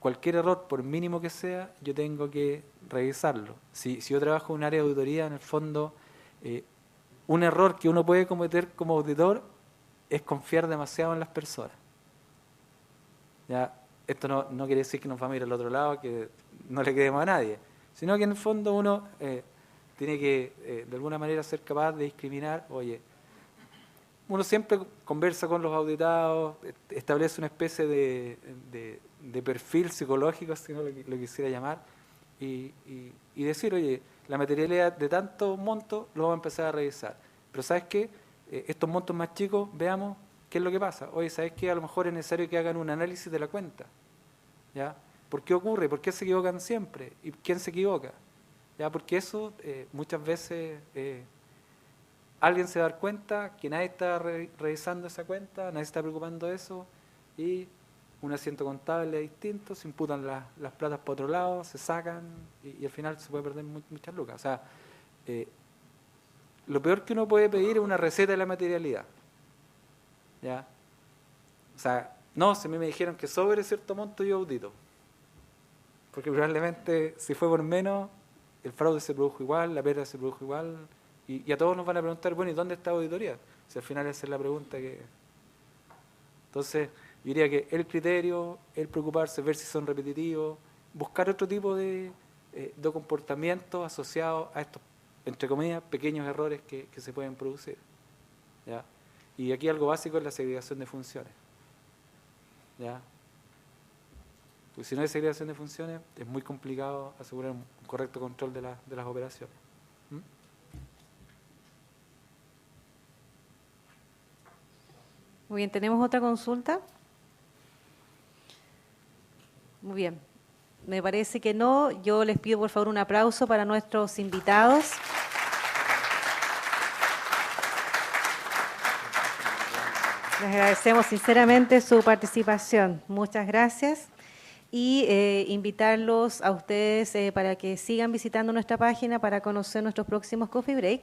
cualquier error, por mínimo que sea, yo tengo que revisarlo. Si yo trabajo en un área de auditoría, en el fondo, un error que uno puede cometer como auditor es confiar demasiado en las personas. ¿Ya? Esto no quiere decir que nos vamos a ir al otro lado, que no le quedemos a nadie, sino que en el fondo uno tiene que, de alguna manera, ser capaz de discriminar. Oye, uno siempre conversa con los auditados, establece una especie de perfil psicológico, si no lo quisiera llamar, y decir, oye, la materialidad de tanto monto lo vamos a empezar a revisar. Pero ¿sabes qué? Estos montos más chicos, veamos qué es lo que pasa. Oye, ¿sabes qué? A lo mejor es necesario que hagan un análisis de la cuenta. ¿Ya? ¿Por qué ocurre? ¿Por qué se equivocan siempre? ¿Y quién se equivoca? ¿Ya? Porque eso muchas veces alguien se va a dar cuenta que nadie está revisando esa cuenta, nadie está preocupando de eso, y un asiento contable distinto, se imputan las platas por otro lado, se sacan, y al final se puede perder muchas lucas. O sea, lo peor que uno puede pedir es una receta de la materialidad. ¿Ya? O sea, no, si a mí me dijeron que sobre cierto monto yo audito. Porque probablemente si fue por menos, el fraude se produjo igual, la pérdida se produjo igual, y a todos nos van a preguntar, bueno, ¿y dónde está la auditoría? Si al final esa es la pregunta que... Entonces, yo diría que el criterio, el preocuparse, ver si son repetitivos, buscar otro tipo de comportamientos asociados a estos, entre comillas, pequeños errores que se pueden producir. ¿Ya? Y aquí algo básico es la segregación de funciones. ¿Ya? Porque si no hay segregación de funciones, es muy complicado asegurar un correcto control de las operaciones. Muy bien, ¿tenemos otra consulta? Muy bien, me parece que no. Yo les pido por favor un aplauso para nuestros invitados. Les agradecemos sinceramente su participación. Muchas gracias. Y invitarlos a ustedes para que sigan visitando nuestra página para conocer nuestros próximos Coffee Break.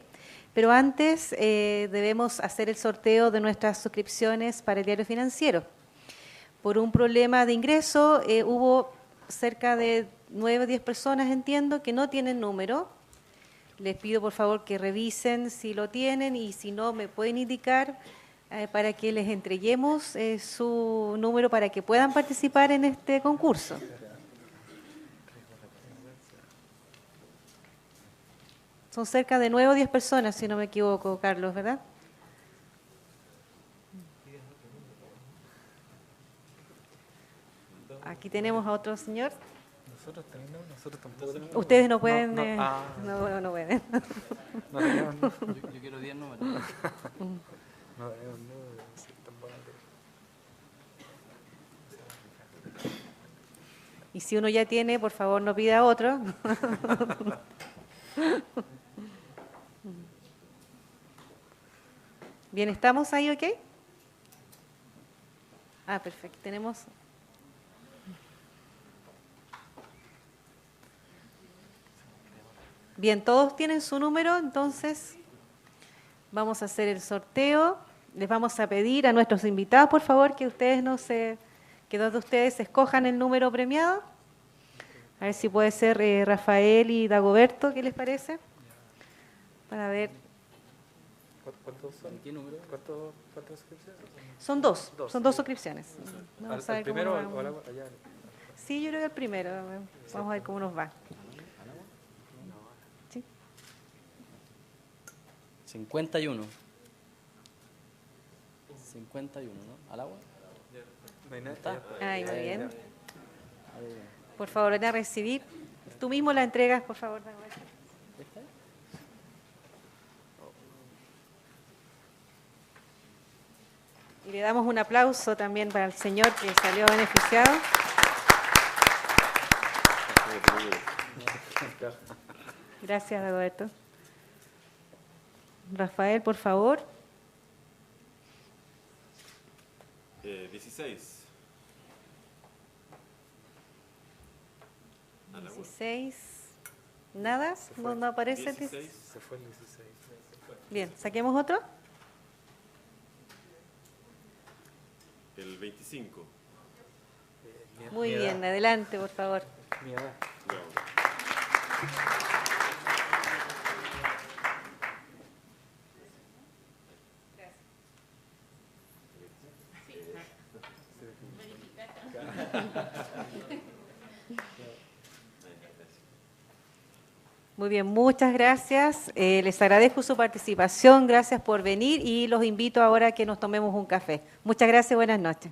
Pero antes debemos hacer el sorteo de nuestras suscripciones para el diario financiero. Por un problema de ingreso hubo cerca de 9 o 10 personas, entiendo, que no tienen número. Les pido por favor que revisen si lo tienen y si no me pueden indicar para que les entreguemos su número para que puedan participar en este concurso. Son cerca de 9 o 10 personas, si no me equivoco, Carlos, ¿verdad? Aquí tenemos a otro señor. Nosotros tampoco tenemos. Ustedes no pueden. No pueden. Yo quiero 10 números. No tenemos números. Y si uno ya tiene, por favor no pida otro. Bien, ¿estamos ahí, ok? Ah, perfecto. Tenemos... Bien, todos tienen su número, entonces vamos a hacer el sorteo. Les vamos a pedir a nuestros invitados, por favor, que ustedes que dos de ustedes escojan el número premiado. A ver si puede ser Rafael y Dagoberto, ¿qué les parece? Para ver. ¿Cuántos son? ¿Qué número? ¿Cuántas suscripciones? Son dos suscripciones. Vamos a ver primero cómo o allá? Sí, yo creo que el primero. Vamos a ver cómo nos va. ¿Sí? 51. 51, ¿no? ¿Al agua? ¿Está? Ay, muy bien. Por favor, ven a recibir. Tú mismo la entregas, por favor. Y le damos un aplauso también para el señor que salió beneficiado. Gracias, Roberto. Rafael, por favor. 16. 16. ¿Nada? ¿No aparece? 16. Se fue el 16. Bien, saquemos otro. El 25. Muy bien, adelante, por favor. Mi edad. Muy bien, muchas gracias. Les agradezco su participación, gracias por venir y los invito ahora a que nos tomemos un café. Muchas gracias, buenas noches.